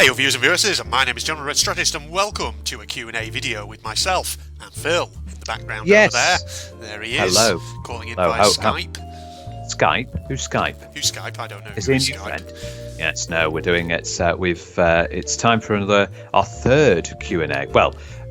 Hey viewers and viewers, my name is John Red Strategist and welcome to a Q&A video with myself and Phil in the background over there. There he is. Hello. Calling in via Skype. Skype? Who's Skype? Who's Skype? I don't know. Is he a new friend? Yes, no, we're doing it. It's time for our third Q&A.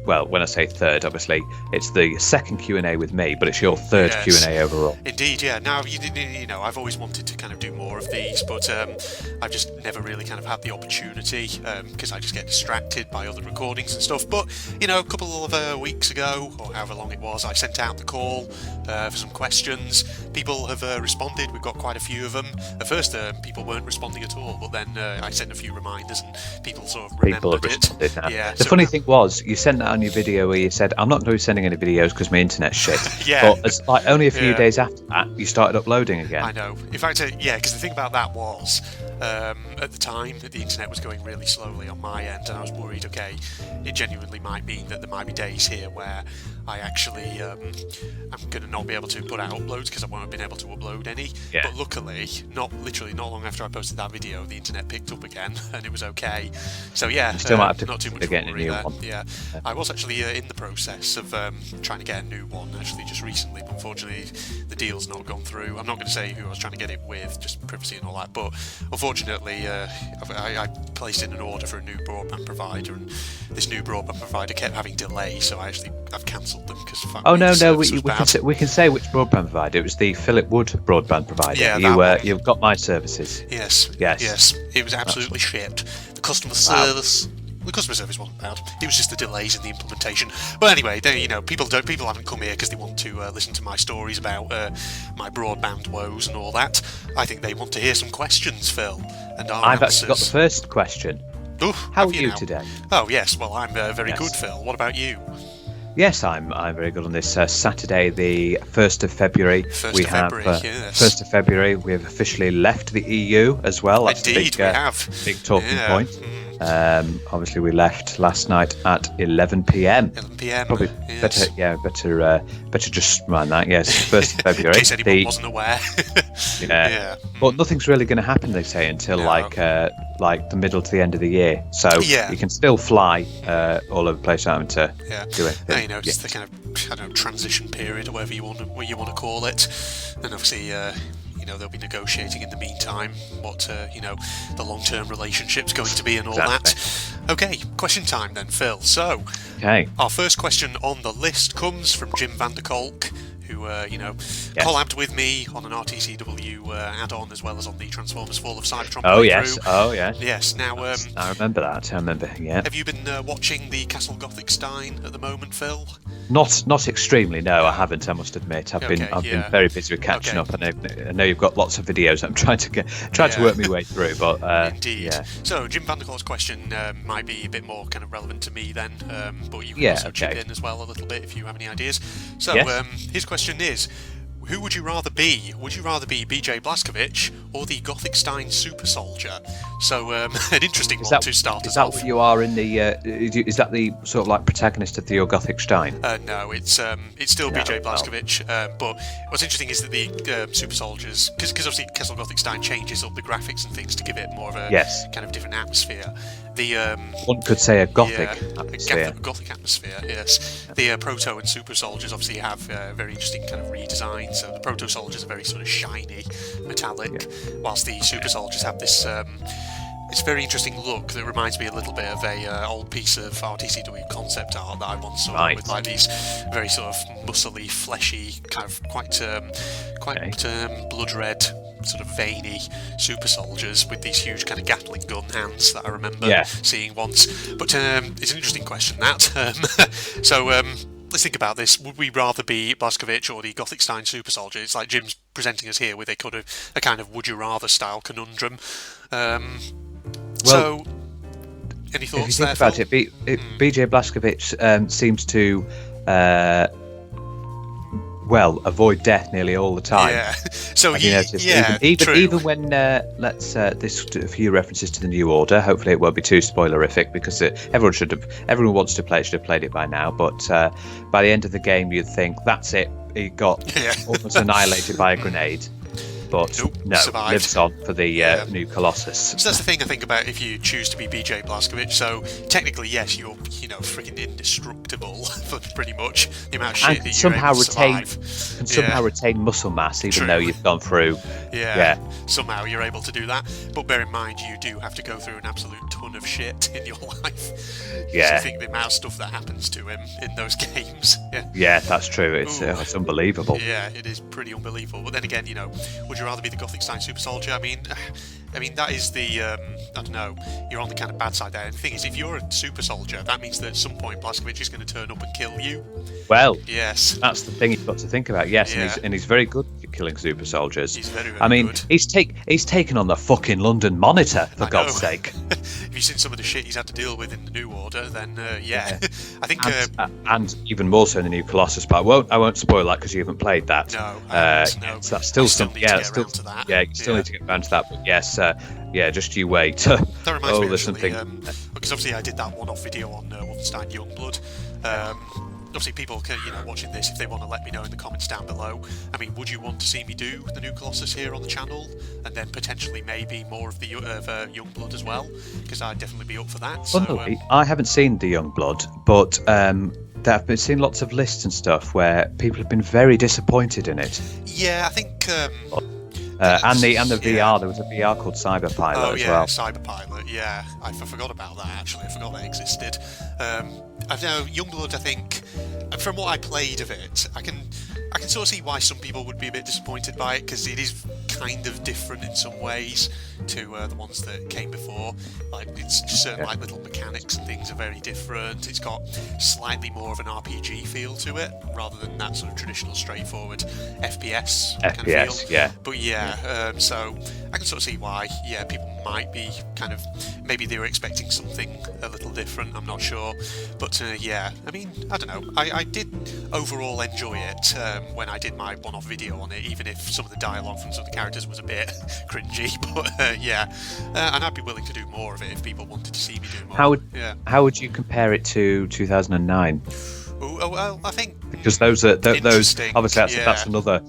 Well, when I say third, obviously it's the second Q&A with me, but it's your third Q&A overall. Indeed, yeah. Now, you know, I've always wanted to kind of do more of these, but I've just never really kind of had the opportunity because I just get distracted by other recordings and stuff. But, you know, a couple of weeks ago, or however long it was, I sent out the call for some questions. People have responded. We've got quite a few of them. At first, people weren't responding at all, but then I sent a few reminders and people sort of remembered it. Yeah. The funny thing was, you sent that on your video where you said, I'm not going to be sending any videos because my internet's shit. Yeah. But it's like only a few days after that, you started uploading again. I know. In fact, yeah, because the thing about that was, at the time, the internet was going really slowly on my end, and I was worried, okay, it genuinely might mean that there might be days here where I actually I'm going to not be able to put out uploads because I won't have been able to upload any. Yeah. But luckily, not long after I posted that video, the internet picked up again and it was okay. So yeah, still might have to not too much get a new there. one. Yeah, I was actually in the process of trying to get a new one actually just recently, but unfortunately the deal's not gone through. I'm not going to say who I was trying to get it with, just privacy and all that, but unfortunately I placed in an order for a new broadband provider, and this new broadband provider kept having delays, so I've cancelled them because we can say which broadband provider. It was the Philip Wood broadband provider. Yeah, you've got my services. Yes. It was absolutely shit. The customer service wasn't bad. It was just the delays in the implementation. But anyway, people haven't come here because they want to listen to my stories about my broadband woes and all that. I think they want to hear some questions, Phil, and I've actually got the first question. How are you today? Oh yes, well I'm very good, Phil. What about you? Yes, I'm very good on this Saturday, the 1st of February. 1st of February, we have officially left the EU as well. That's Indeed, we have. Big talking point. Obviously, we left last night at 11 p.m. 11 p.m. Probably better just remind that. Yes, 1st of February. In case anyone wasn't aware. Yeah. But nothing's really going to happen, they say, until like the middle to the end of the year. So you can still fly all over the place without having to do it. It's the kind of transition period, or whatever you want to call it, and obviously. They'll be negotiating in the meantime what the long-term relationship's going to be and all that. Okay, question time then, Phil. So, our first question on the list comes from Jim van der Kolk, who collabed with me on an RTCW add-on as well as on the Transformers Fall of Cybertron playthrough. Yes. Now, I remember that. Have you been watching the Castle Gothic Stein at the moment, Phil? Not extremely. No, I haven't. I must admit, I've been very busy with catching up, and I know you've got lots of videos. I'm trying to work my way through, but indeed. Yeah. So Jim van der Kolk's question might be a bit more kind of relevant to me then, but you can also chip in as well a little bit if you have any ideas. So his question is, who would you rather be? Would you rather be BJ Blazkowicz or the Gothic Stein Super Soldier? So an interesting one to start us off. Is that what you are in the? Is that the sort of like protagonist of the Your Gothic Stein? No, it's still BJ Blazkowicz. But what's interesting is that the Super Soldiers, because obviously Castle Gothic Stein changes up the graphics and things to give it more of a kind of different atmosphere. One could say a gothic atmosphere. Gothic atmosphere, yes. The Proto and Super Soldiers obviously have very interesting kind of redesign. So the Proto Soldiers are very sort of shiny, metallic, whilst the Super Soldiers have this very interesting look that reminds me a little bit of a old piece of RTCW concept art that I once saw with like these very sort of muscly, fleshy, kind of quite blood red, sort of veiny super soldiers with these huge kind of Gatling gun hands that I remember seeing once. But it's an interesting question, that. So let's think about this. Would we rather be Blazkowicz or the Gothic Stein Super Soldier? It's like Jim's presenting us here with a kind of would you rather style conundrum. So, any thoughts there? If you think about it, BJ Blazkowicz seems to avoid death nearly all the time. Yeah. So even when this a few references to the New Order. Hopefully, it won't be too spoilerific because everyone wants to play it. Should have played it by now. But by the end of the game, you'd think that's it. He got almost annihilated by a grenade. but no, survived. lives on for the new Colossus. So that's the thing I think about if you choose to be BJ Blazkowicz. So technically, yes, you're freaking indestructible for pretty much the amount of shit And that somehow you're able to survive. Can somehow retain muscle mass even though you've gone through. Somehow you're able to do that. But bear in mind, you do have to go through an absolute ton of shit in your life. Yeah. I think the amount of stuff that happens to him in those games. Yeah, that's true. It's unbelievable. Yeah, it is pretty unbelievable. But then again, would you rather be the Gothic Stein Super Soldier? I mean, that is the, I don't know, you're on the kind of bad side there. And the thing is, if you're a super soldier, that means that at some point Blazkowicz is going to turn up and kill you. Well, yes, that's the thing you've got to think about. Yes, and he's very good at killing super soldiers. He's very, very good. He's taken on the fucking London Monitor, for God's sake. If you've seen some of the shit he's had to deal with in the New Order, then I think... And even more so in the new Colossus, but I won't spoil that because you haven't played that. No. So that's still some... Yeah, you still need to get around to that, but yes... just you wait. That reminds me, actually, because obviously I did that one-off video on Wolfenstein Youngblood. Obviously, people can, watching this, if they want to let me know in the comments down below. I mean, would you want to see me do the new Colossus here on the channel, and then potentially maybe more of the Youngblood as well? Because I'd definitely be up for that. So, I haven't seen the Youngblood, but I've been seeing lots of lists and stuff where people have been very disappointed in it. Yeah, I think. And the VR, there was a VR called Cyberpilot as well. Cyberpilot, yeah. I forgot about that, actually. I forgot that existed. I know Youngblood, I think, from what I played of it, I can sort of see why some people would be a bit disappointed by it, because it is kind of different in some ways to the ones that came before. Like, it's just certain like little mechanics and things are very different. It's got slightly more of an RPG feel to it, rather than that sort of traditional straightforward FPS kind of feel. Yeah. But so I can sort of see why, people might be kind of, maybe they were expecting something a little different, I'm not sure. But I mean, I don't know. I did overall enjoy it when I did my one-off video on it, even if some of the dialogue from some of the characters was a bit cringy. But and I'd be willing to do more of it if people wanted to see me do more. How would you compare it to 2009? Well, I think because those obviously that's another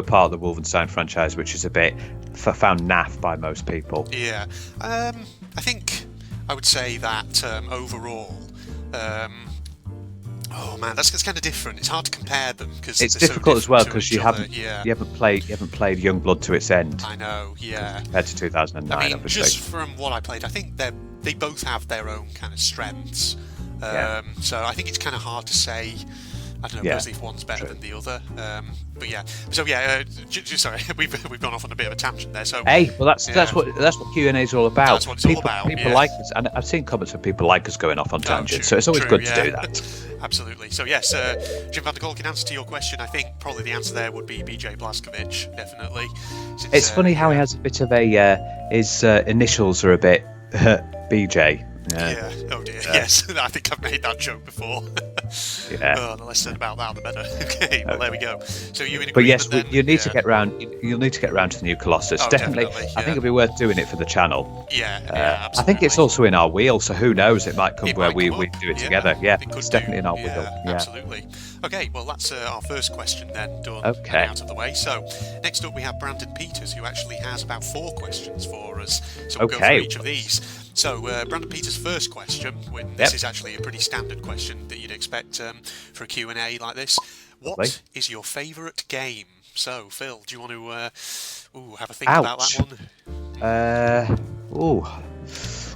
part of the Wolfenstein franchise which is a bit found naff by most people. Yeah, I think I would say that overall. Oh man, that's kind of different. It's hard to compare them because it's difficult as well because you haven't played Youngblood to its end. I know, yeah. Compared to 2009, I mean, obviously. just from what I played, I think they both have their own kind of strengths. So I think it's kind of hard to say. I don't know if one's better than the other. But yeah. So sorry, we've gone off on a bit of a tangent there. So hey, well that's what Q&A is all about. That's what it's all about. People like us, and I've seen comments of people like us going off on tangents. So it's always good to do that. Absolutely. So yes, Jim van der Kolk, in answer to your question, I think probably the answer there would be BJ Blazkowicz, definitely. It's funny how he has a bit of a his initials are a bit BJ. Yeah. Oh dear. Yes, I think I've made that joke before. The less said about that, the better. Okay. Well, there we go. So you in agreement? But yes, then? you need to get round. You'll need to get round to the new Colossus. Definitely. I think it'll be worth doing it for the channel. Absolutely. I think it's also in our wheel, so who knows? It might come where we do it together. Yeah, it's definitely in our wheel. Yeah, absolutely. Okay, well that's our first question then done and out of the way. So next up we have Brandon Peters, who actually has about 4 questions for us. So we'll go through each of these. So Brandon Peters' first question, this is actually a pretty standard question that you'd expect for a Q&A like this. What is your favourite game? So Phil, do you want to have a think about that one?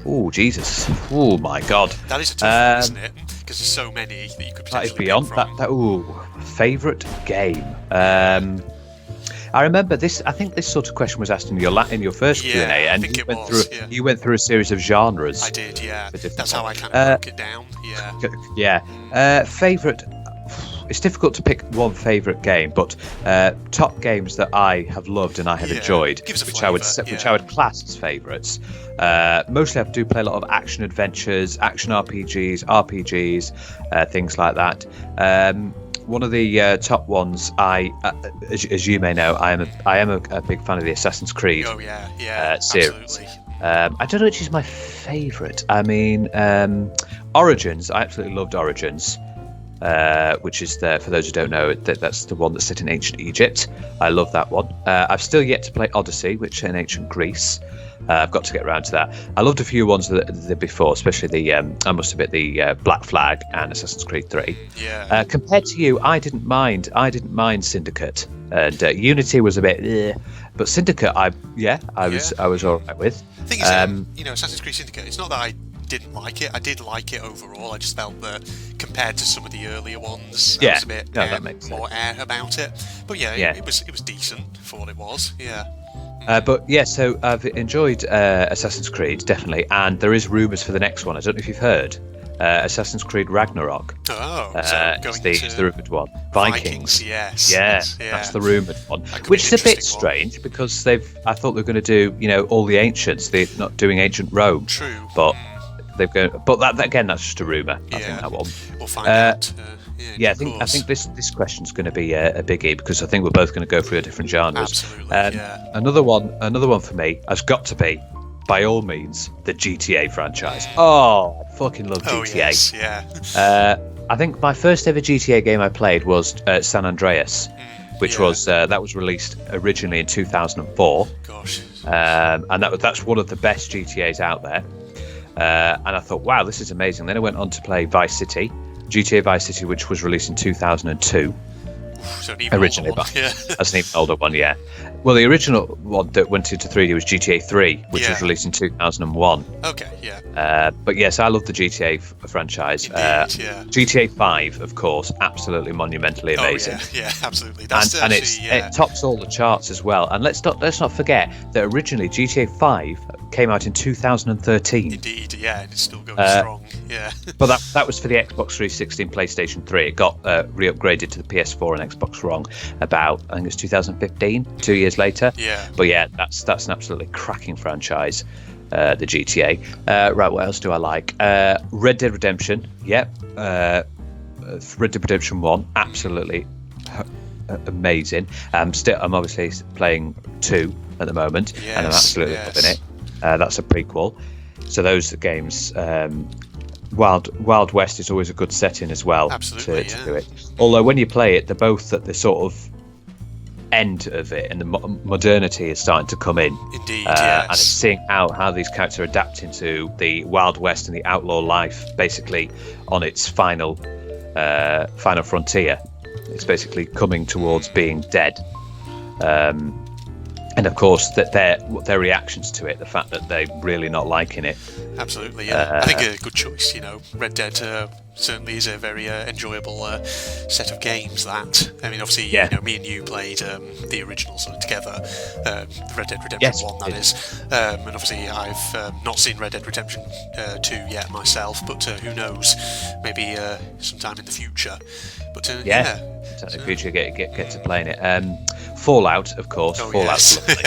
Oh Jesus! Oh my God! That is a tough one, isn't it? Because there's so many that you could potentially that is beyond that. Favourite game. I remember this. I think this sort of question was asked in your first Q&A, and you went through a series of genres. I did, yeah. That's how I kind of broke it down. Favourite. It's difficult to pick one favourite game, but top games that I have loved and I have enjoyed, which I would class as favourites. Mostly I do play a lot of action adventures, action RPGs, things like that. One of the top ones, as you may know, I am a big fan of the Assassin's Creed series. Absolutely. I don't know which is my favourite. I mean, Origins. I absolutely loved Origins. which is for those who don't know, that's the one that's set in ancient Egypt. I love that one. I've still yet to play Odyssey, which is in ancient Greece. I've got to get around to that. I loved a few ones that before, especially the I must admit the Black Flag and Assassin's Creed 3. Yeah. Compared to you, I didn't mind Syndicate, and Unity was a bit, but Syndicate, I was all right with. The thing is, Assassin's Creed Syndicate. It's not that I didn't like it. I did like it overall. I just felt that compared to some of the earlier ones, there was a bit more air about it. But it was decent for what it was. Yeah. So I've enjoyed Assassin's Creed, definitely, and there is rumours for the next one. I don't know if you've heard. Assassin's Creed Ragnarok. Oh, it's the rumoured one. Vikings. Yes. That's the rumoured one. Which is a bit strange because I thought they were going to do, all the ancients. They're not doing ancient Rome. True. But that again, that's just a rumour. I think that one. We'll find out. I think this question's going to be a biggie because I think we're both going to go through different genres. Absolutely. Another one for me has got to be, by all means, the GTA franchise. Oh, I fucking love GTA. Yes, yeah. I think my first ever GTA game I played was San Andreas, which was that was released originally in 2004. Gosh. And that's one of the best GTAs out there. And I thought, wow, this is amazing. Then I went on to play Vice City, GTA Vice City, which was released in 2002. So originally, that's an even older one, yeah. Well, the original one that went into 3D was GTA 3, which was released in 2001. Okay, yeah. But yes, I love the GTA franchise. Indeed, yeah. GTA 5, of course, absolutely monumentally amazing. Oh, yeah, absolutely. It tops all the charts as well. And let's not forget that originally GTA 5 came out in 2013. Indeed, yeah, and it's still going strong. Yeah. But that was for the Xbox 360 and PlayStation 3. It got re-upgraded to the PS4 and Xbox One about, I think it was 2015, 2 years later. Yeah. But yeah, that's an absolutely cracking franchise, the GTA. Right, what else do I like? Red Dead Redemption. Yep. Red Dead Redemption 1, absolutely amazing. I'm obviously playing 2 at the moment, and I'm absolutely loving it. That's a prequel. So those games, Wild West is always a good setting as well. Absolutely, to do it. Although when you play it, they're both at the sort of end of it, and the modernity is starting to come in. Indeed, yes. And it's seeing how these characters are adapting to the Wild West and the outlaw life, basically on its final frontier. It's basically coming towards being dead. And of course, that their reactions to it, the fact that they're really not liking it. Absolutely, yeah. I think a good choice. Red Dead certainly is a very enjoyable set of games. That obviously, me and you played the original sort of together, Red Dead Redemption 1, that is. And obviously, I've not seen Red Dead Redemption 2 yet myself, but who knows? Maybe sometime in the future. But in the future, get to playing it. Fallout, of course. Fallout's lovely.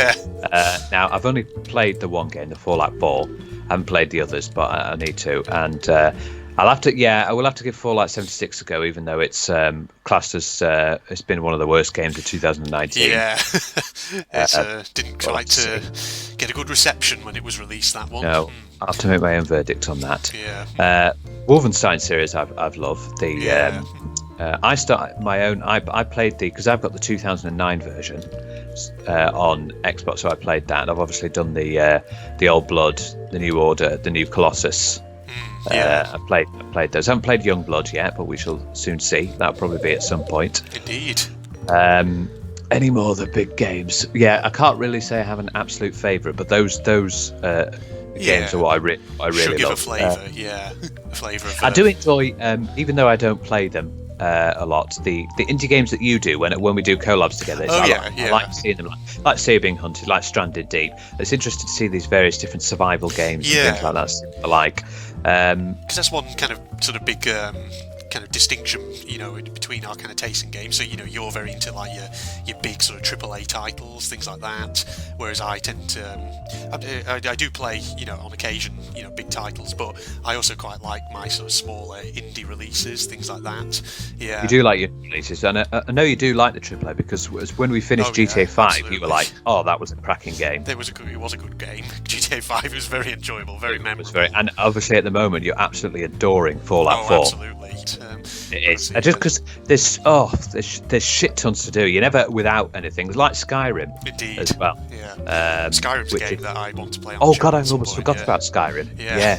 Now, I've only played the one game, the Fallout 4. I haven't played the others, but I need to. And I will have to give Fallout 76 a go, even though it's classed as it's been one of the worst games of 2019. Yeah, it didn't quite get a good reception when it was released, that one. No, I'll have to make my own verdict on that. Yeah. Wolfenstein series, I've loved. I started my own. I played because I've got the 2009 version on Xbox, so I played that. And I've obviously done the Old Blood, the New Order, the New Colossus. I played those. I haven't played Youngblood yet, but we shall soon see. That'll probably be at some point. Indeed. Any more of the big games? Yeah, I can't really say I have an absolute favourite, but those games are what I really should give love. A flavour, a flavour of. I do enjoy, even though I don't play them a lot, the indie games that you do when we do collabs together. I like seeing them, like Sea Being Hunted, like Stranded Deep. It's interesting to see these various different survival games and things like that. I like. Because that's one kind of sort of big kind of distinction, between our kind of taste in games. So, you're very into like your big sort of AAA titles, things like that. Whereas I tend to, I do play, on occasion, big titles, but I also quite like my sort of smaller indie releases, things like that. Yeah. You do like your releases, and I know you do like the AAA because when we finished GTA 5, absolutely. You were like, "Oh, that was a cracking game." It was a good game. GTA 5 was very enjoyable, very memorable. And obviously at the moment you're absolutely adoring Fallout 4. Absolutely. It is. Just because there's shit tons to do. You're never without anything. It's like Skyrim. Indeed. As well. Yeah. Skyrim's a game that I want to play on Oh the god, I channel almost at some forgot point, about Skyrim. Yeah.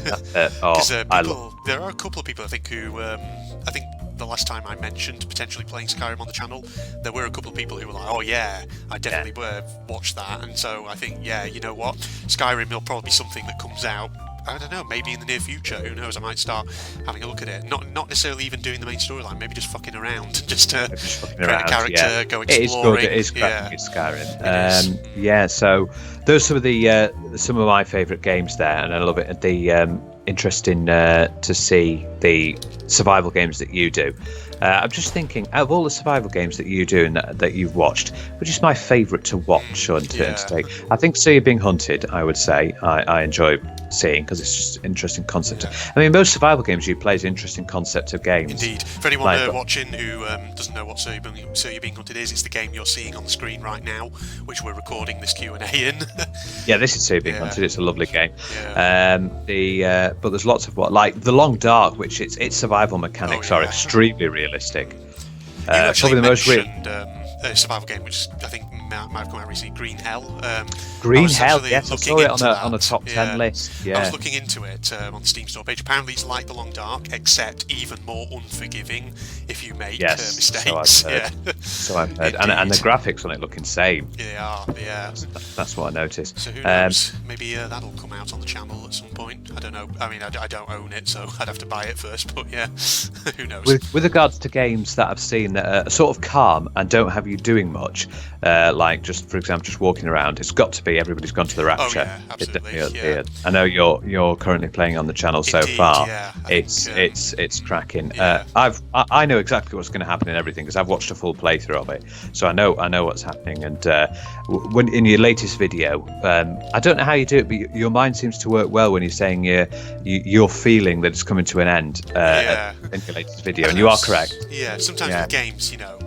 There are a couple of people I think who I think the last time I mentioned potentially playing Skyrim on the channel, there were a couple of people who were like, oh yeah, I definitely watch that. And so I think, yeah, you know what, Skyrim will probably be something that comes out, I don't know, maybe in the near future. Who knows? I might start having a look at it. Not necessarily even doing the main storyline. Maybe just fucking around, just to create a character, go exploring. It is good. It is cracking. It's Skyrim. So those are some of my favourite games there, and I love it. The interesting to see the survival games that you do. I'm just thinking, out of all the survival games that you do and that you've watched, which is my favourite to watch or to take? I think So You're Being Hunted, I would say, I enjoy seeing, because it's just an interesting concept. I mean, most survival games you play is an interesting concept of games. Indeed. For anyone watching who doesn't know what So You're Being Hunted is, it's the game you're seeing on the screen right now, which we're recording this Q&A in. Yeah, this is So You're Being Hunted. It's a lovely game. But there's lots of like The Long Dark, which its survival mechanics are extremely realistic. You actually probably the most a survival game, which I think might have come out recently, Green Hell. Green Hell, yes, I saw it on a top 10 list. Yeah. I was looking into it on the Steam store page. Apparently it's like The Long Dark, except even more unforgiving if you make mistakes. So I've heard. And the graphics on it look insane. Yeah, yeah. That's what I noticed. So who knows? Maybe that'll come out on the channel at some point. I don't know. I mean, I don't own it, so I'd have to buy it first, but yeah, who knows? With regards to games that I've seen that are sort of calm and don't have you doing much, like just, for example, just walking around, it's got to be Everybody's Gone to the Rapture. Oh, yeah, absolutely. I know you're currently playing on the channel so far. Yeah, it's cracking. Yeah. I know exactly what's going to happen in everything because I've watched a full playthrough of it, so I know what's happening. And when in your latest video, I don't know how you do it, but your mind seems to work well when you're saying you're feeling that it's coming to an end in your latest video, and you are correct. Yeah, sometimes with games, you can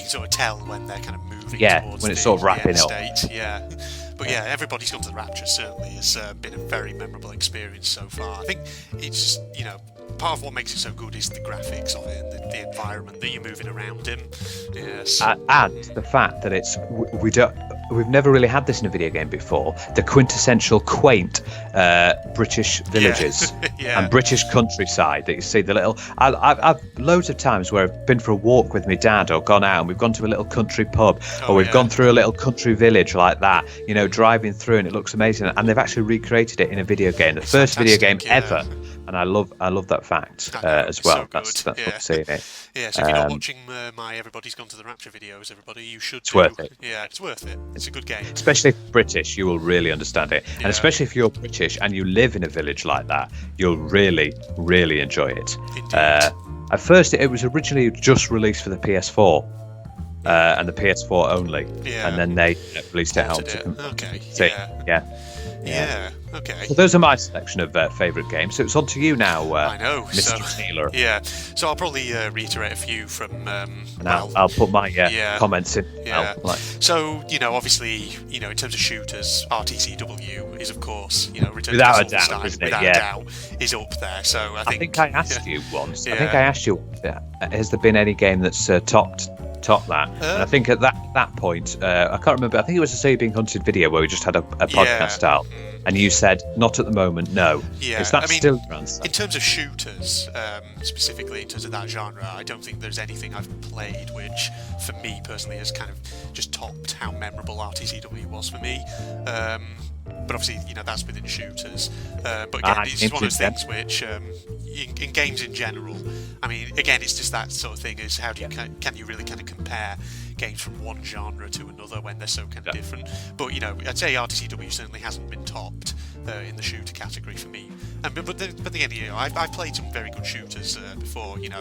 sort of tell when they're kind of moving towards when it's sort of wrapping up. Yeah. But yeah, Everybody's Gone to the Rapture certainly has been a very memorable experience so far. I think it's part of what makes it so good is the graphics of it and the environment that you're moving around in. Yes. And the fact that we've never really had this in a video game before. The quintessential quaint British villages and British countryside that you see. The little, I've loads of times where I've been for a walk with my dad or gone out and we've gone to a little country pub or we've gone through a little country village like that. Driving through and it looks amazing. And they've actually recreated it in a video game, the first video game ever. And I love that fact as well. So that's what seeing it. Yeah, so if you're not watching my Everybody's Gone to the Rapture videos, everybody, you should. It's worth it. Yeah, it's worth it. It's a good game. Especially if British, you will really understand it. And especially if you're British and you live in a village like that, you'll really, really enjoy it. Indeed. At first, it was originally just released for the PS4. And the PS4 only, and then they released it out. Okay. So those are my selection of favourite games. So it's on to you now, I know, Mr. Taylor. Yeah. So I'll probably reiterate a few from. And I'll put my comments in. Yeah. So obviously, in terms of shooters, RTCW is of course, Return without to a doubt, Wolfenstein, isn't it? without a doubt, is up there. So I think I asked you once. I think I asked you, has there been any game that's topped that? And I think at that point, I can't remember. I think it was a So You're Being Hunted video where we just had a podcast out, and you said not at the moment. No. Yeah. Is that still your answer? In terms of shooters, specifically in terms of that genre, I don't think there's anything I've played which, for me personally, has kind of just topped how memorable RTCW was for me. But obviously, that's within shooters. But again, it's one of those things which, in games in general, I mean, again, it's just that sort of thing: is how do you can you really kind of compare games from one genre to another when they're so kind of different? But I'd say RTCW certainly hasn't been topped in the shooter category for me. But again, I've played some very good shooters before. Like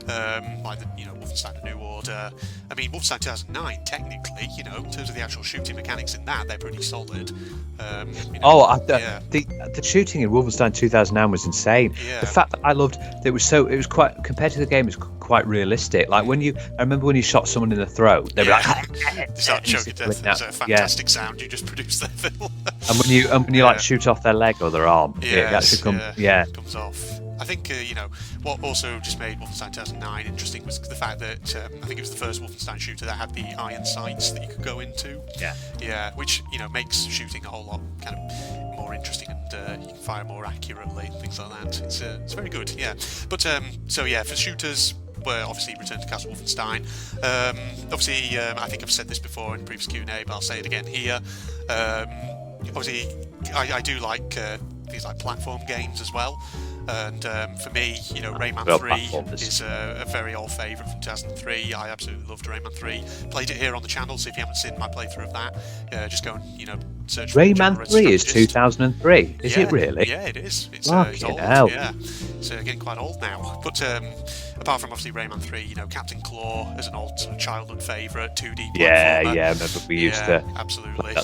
the Wolfenstein: A New Order. I mean, Wolfenstein 2009, technically, in terms of the actual shooting mechanics in that, they're pretty solid. The shooting in Wolfenstein 2009 was insane. Yeah. The fact that I loved it was quite, compared to the game, it's quite realistic. Like I remember when you shot someone in the throat, they were like, they start choking to death. That's a fantastic sound you just produced there, Phil. and when you like shoot off their leg or their arm, it actually comes comes off. I think what also just made Wolfenstein 2009 interesting was the fact that I think it was the first Wolfenstein shooter that had the iron sights that you could go into. Yeah, which makes shooting a whole lot kind of more interesting, and you can fire more accurately, things like that. It's very good. Yeah, but for shooters, we're obviously Return to Castle Wolfenstein. Obviously, I think I've said this before in previous Q&A, but I'll say it again here. Obviously, I do like things like platform games as well. And for me, Rayman 3 is a very old favourite from 2003. I absolutely loved Rayman 3. Played it here on the channel, so if you haven't seen my playthrough of that, just go and search for Rayman 3 is 2003. Is it really? Yeah, it is. It's old. Hell. Yeah, it's getting quite old now. But apart from obviously Rayman 3, Captain Claw is an old sort of childhood favourite, 2D platformer. Yeah. Remember we used to absolutely.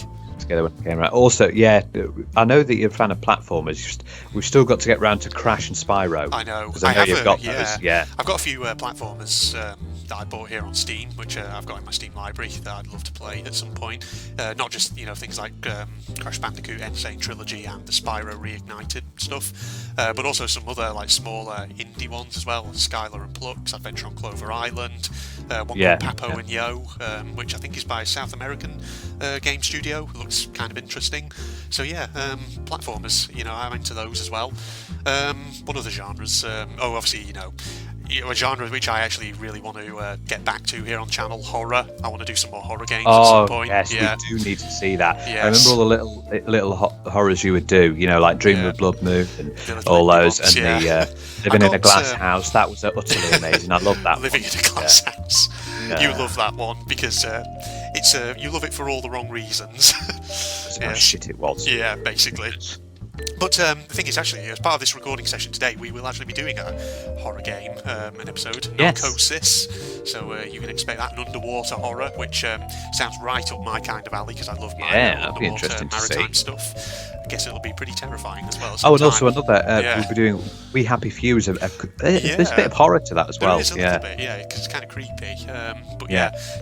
Together when it came around. Also, I know that you're a fan of platformers. We've still got to get round to Crash and Spyro. I know. Because I know you've got those. Yeah. I've got a few platformers that I bought here on Steam, which I've got in my Steam library that I'd love to play at some point. Not just things like Crash Bandicoot Insane Trilogy and the Spyro Reignited stuff, but also some other like smaller indie ones as well. Skylar and Plux, Adventure on Clover Island, one called Papo and Yo, which I think is by a South American game studio. It looks kind of interesting. So platformers, I'm into those as well. What other genres? Obviously, a genre which I actually really want to get back to here on the channel, horror. I want to do some more horror games at some point. Yes, we do need to see that. Yes. I remember all the little horrors you would do, like Dream of the Blood Moon and all those, and the living in a glass house. That was utterly amazing. I love that. Living in a glass house. You love that one because it's you love it for all the wrong reasons. How shit it was. Yeah, basically. But the thing is, actually, as part of this recording session today, we will actually be doing a horror game, an episode, Narcosis. So you can expect that, an underwater horror, which sounds right up my kind of alley, because I love my underwater maritime stuff. I guess it'll be pretty terrifying as well. And also another, we'll be doing We Happy Few. There's a bit of horror to that as well. There is a little bit, because it's kind of creepy.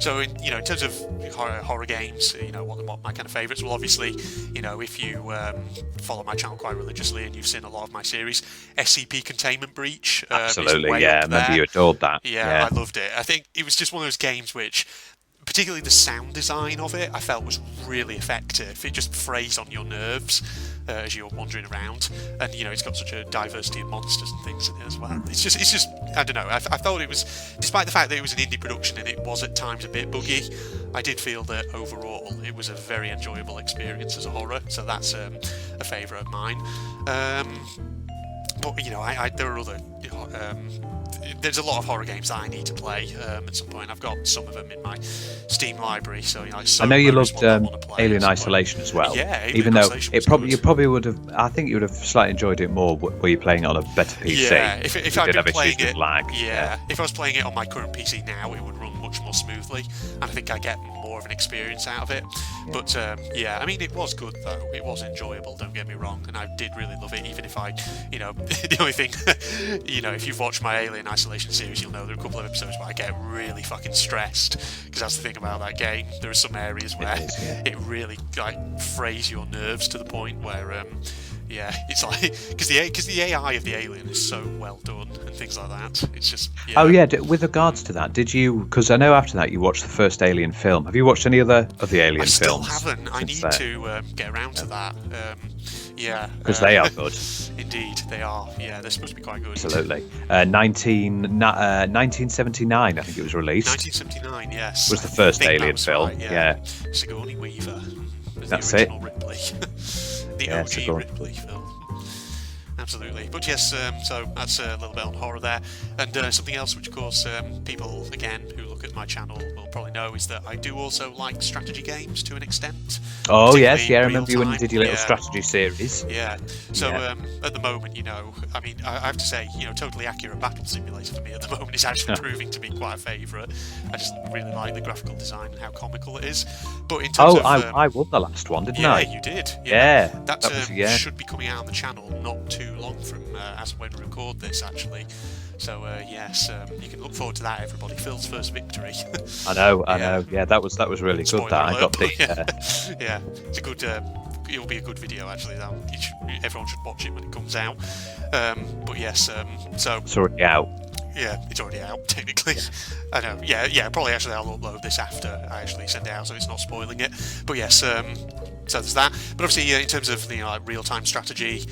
So in terms of horror games, what my kind of favourites, well, obviously, if you follow my channel quite religiously and you've seen a lot of my series, SCP Containment Breach. Absolutely, I remember you adored that. Yeah, I loved it. I think it was just one of those games which, particularly the sound design of it, I felt was really effective. It just frays on your nerves as you're wandering around, and it's got such a diversity of monsters and things in it as well. It's just I don't know. I felt it was, despite the fact that it was an indie production and it was at times a bit buggy, I did feel that overall it was a very enjoyable experience as a horror. So that's a favourite of mine. But there are other. There's a lot of horror games that I need to play at some point. I've got some of them in my Steam library. So I know you loved Alien Isolation as well. Yeah, even though you probably would have. I think you would have slightly enjoyed it more were you playing it on a better PC. Yeah, if I'd been playing it, lag. If I was playing it on my current PC now, it would run much more smoothly, and I think I get more of an experience out of it. But I mean, it was good though. It was enjoyable. Don't get me wrong, and I did really love it. Even if I, the only thing, if you've watched my Alien Isolation series, you'll know there are a couple of episodes where I get really fucking stressed, because that's the thing about that game. There are some areas where it really frays your nerves to the point where it's like, because the AI of the alien is so well done and things like that. It's just with regards to that, did you, because I know after that you watched the first Alien film, have you watched any other of the Alien films? I still haven't. I need to get around to that. Because they are good. Indeed, they are. Yeah, they're supposed to be quite good. Absolutely. 1979, I think it was released. 1979, yes. Was the first Alien film. Right, yeah. Sigourney Weaver. That's the original Ripley. The OG Sigourney. Ripley film. Absolutely. But yes, so that's a little bit on horror there. And something else which, of course, people, again, who look at my channel will probably know is that I do also like strategy games to an extent. Oh, yes, I remember you when you did your little strategy series. Yeah. So at the moment, I mean, I have to say, Totally Accurate Battle Simulator for me at the moment is actually proving to be quite a favourite. I just really like the graphical design and how comical it is. But in terms of... I won the last one, didn't I? Yeah, you did. Yeah. That should be coming out on the channel not too long from as when we record this, actually. So yes, you can look forward to that, everybody. Phil's first victory. I know. Yeah, that was really good. Spoiler That alert, I got the. yeah, it's a good it'll be a good video actually. Everyone should watch it when it comes out. But yes, so It's already out. yeah, it's already out technically. I know. Yeah. Probably actually I'll upload this after I actually send it out, so it's not spoiling it. But yes, so there's that. But obviously, in terms of like real-time strategy,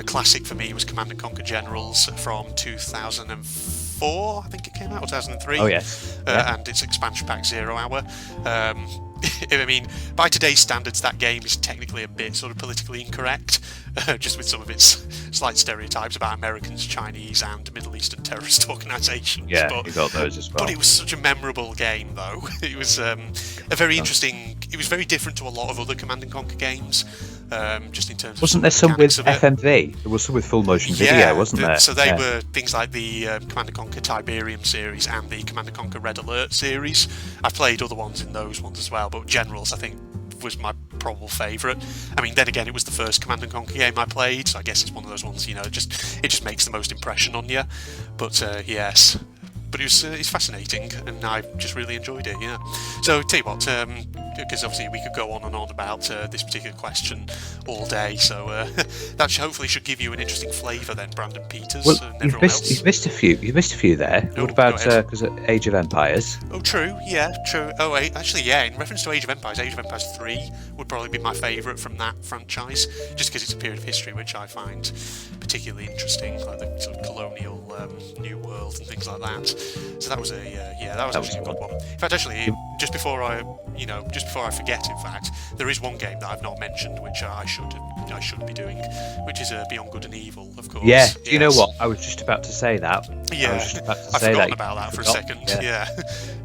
classic for me was Command and Conquer Generals from 2004. I think it came out, or 2003. Oh yes. Yeah. And its expansion pack 0 Hour. I mean, by today's standards, that game is technically a bit sort of politically incorrect, just with some of its slight stereotypes about Americans, Chinese, and Middle Eastern terrorist organisations. Yeah, but, you got those as well. But it was such a memorable game, though. It was a very interesting. It was very different to a lot of other Command and Conquer games, just in terms. Wasn't there of some with mechanics of it. FMV? There was some with full motion video, wasn't there? So they were things like the Command and Conquer Tiberium series and the Command and Conquer Red Alert series. I've played other ones in those ones as well, but Generals, I think, was my probable favourite. I mean, then again, it was the first Command and Conquer game I played, so I guess it's one of those ones, it just makes the most impression on you. But yes. But it's fascinating, and I just really enjoyed it, yeah. So, tell you what, because obviously we could go on and on about this particular question all day, so that hopefully should give you an interesting flavour then, Brandon Peters, Well, and everyone else. you've missed a few. You've missed a few there. Oh, What about go ahead. because Age of Empires? Oh, true, yeah, true. Oh, actually, yeah, in reference to Age of Empires 3 would probably be my favourite from that franchise, just because it's a period of history which I find particularly interesting, like the sort of colonial New World and things like that. So that was that was actually a good one. In fact, actually, just before I forget, in fact, there is one game that I've not mentioned which I should be doing, which is Beyond Good and Evil, of course. Yeah. Do you know what? I was just about to say that. Yeah, I was just about to I've say forgotten that. about that for a second. Yeah,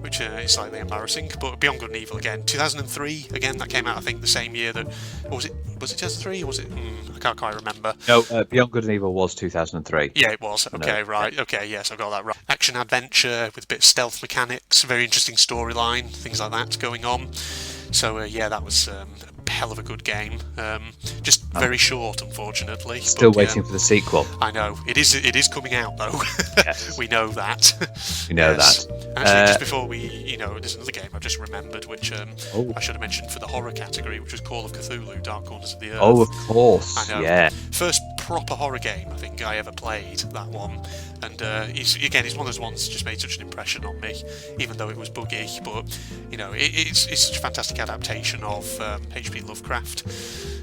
which is slightly embarrassing. But Beyond Good and Evil again, 2003. Again, that came out I think the same year that. Or was it 2003 or was it? I can't quite remember. No, Beyond Good and Evil was 2003. Yeah, it was. Okay, right. Okay, yes, I've got that right. Action adventure with a bit of stealth mechanics, very interesting storyline, things like that going on. So that was a hell of a good game. Just very short, unfortunately. Still waiting for the sequel. I know it is coming out though. Yes. We know that. We know Yes. that. And actually, just before we, there's another game I've just remembered, which I should have mentioned for the horror category, which was Call of Cthulhu: Dark Corners of the Earth. Oh, of course. I know. Yeah. First proper horror game I think I ever played, that one, and it's one of those ones that just made such an impression on me, even though it was buggy. But it's such a fantastic adaptation of H.P. Lovecraft.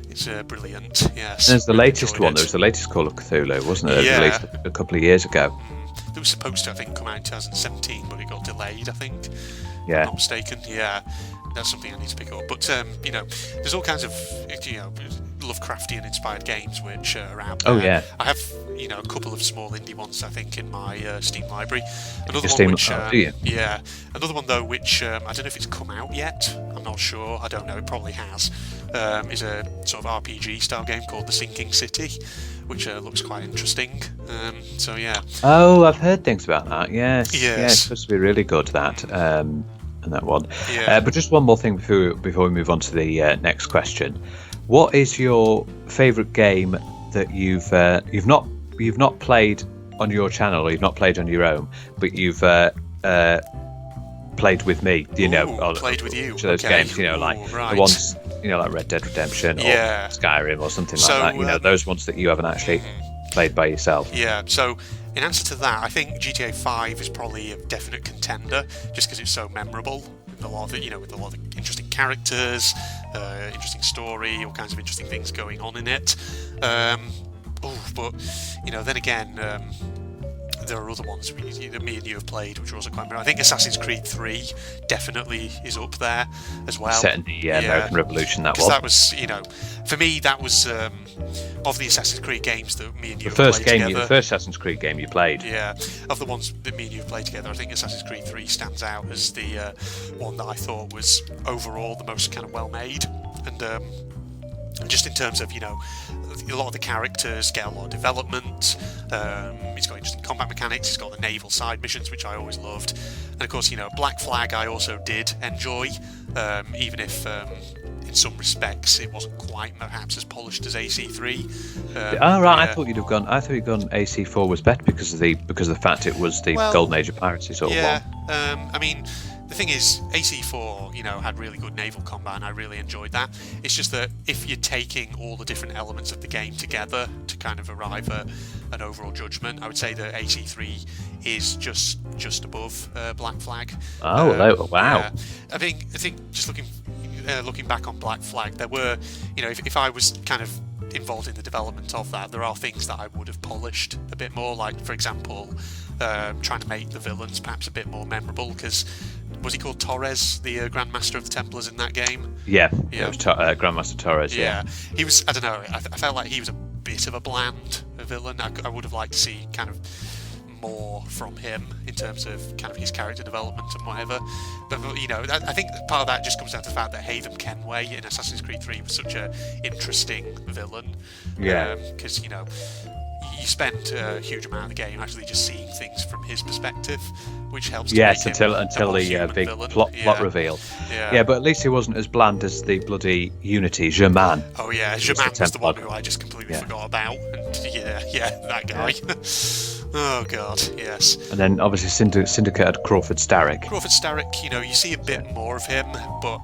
It's brilliant. Yes. There's the really latest enjoyed one. it. There was the latest Call of Cthulhu, wasn't it? It was Yeah. released a couple of years ago. It was supposed to, I think, come out in 2017, but it got delayed, I think. If Yeah. I'm not mistaken. Yeah, that's something I need to pick up. But there's all kinds of Lovecraftian inspired games which are out there. Oh, yeah. I have a couple of small indie ones I think in my Steam library. Another Your one Steam- which do you? yeah, another one though which I don't know if it's come out yet. I'm not sure. I don't know. It probably has. Is a sort of RPG style game called The Sinking City, which looks quite interesting. So yeah. Oh, I've heard things about that. Yes. Yes. Yeah, it's supposed to be really good, that. And that one. Yeah. But just one more thing before we move on to the next question. What is your favourite game that you've not played on your channel, or you've not played on your own, but you've played with me? Played with you. Each of those Okay. games, like right. the ones, like Red Dead Redemption or Yeah. Skyrim or something So, like that. Those ones that you haven't actually played by yourself. Yeah, so in answer to that, I think GTA 5 is probably a definite contender, just because it's so memorable. With a lot of with a lot of interesting characters, interesting story, all kinds of interesting things going on in it. But then again, there are other ones that me and you have played, which are also quite memorable. I think Assassin's Creed 3 definitely is up there as well. Set in the American Revolution, that Because was. that was, for me, that was of the Assassin's Creed games that me and you The have first played game, together. the first Assassin's Creed game you played. Yeah, of the ones that me and you have played together, I think Assassin's Creed 3 stands out as the one that I thought was overall the most kind of well made, and just in terms of a lot of the characters get a lot of development. It's got interesting combat mechanics. It's got the naval side missions, which I always loved, and of course Black Flag I also did enjoy, even if in some respects it wasn't quite perhaps as polished as AC3. Oh right, I thought you'd gone AC4 was better because of the fact it was the golden age of piracy sort of one. I mean, the thing is, AC4, had really good naval combat, and I really enjoyed that. It's just that if you're taking all the different elements of the game together to kind of arrive at an overall judgment, I would say that AC3 is just above Black Flag. Oh, wow. Yeah. I think just looking back on Black Flag, there were, if I was kind of involved in the development of that, there are things that I would have polished a bit more, like, for example, trying to make the villains perhaps a bit more memorable, because was he called Torres, the Grandmaster of the Templars in that game? Yeah. It was Grandmaster Torres. Yeah. He was, I don't know, I felt like he was a bit of a bland villain. I would have liked to see kind of more from him in terms of kind of his character development and whatever. But I think part of that just comes down to the fact that Haytham Kenway in Assassin's Creed 3 was such an interesting villain. Yeah. Because you spend a huge amount of the game actually just seeing things from his perspective, which helps. Yes, until the big villain. plot reveal. Yeah, but at least he wasn't as bland as the bloody Unity Germain. Oh yeah, Germain was the one who I just completely forgot about. And that guy. Oh god, yes. And then obviously Syndicate had Crawford Starrick. Crawford Starrick, you see a bit more of him, but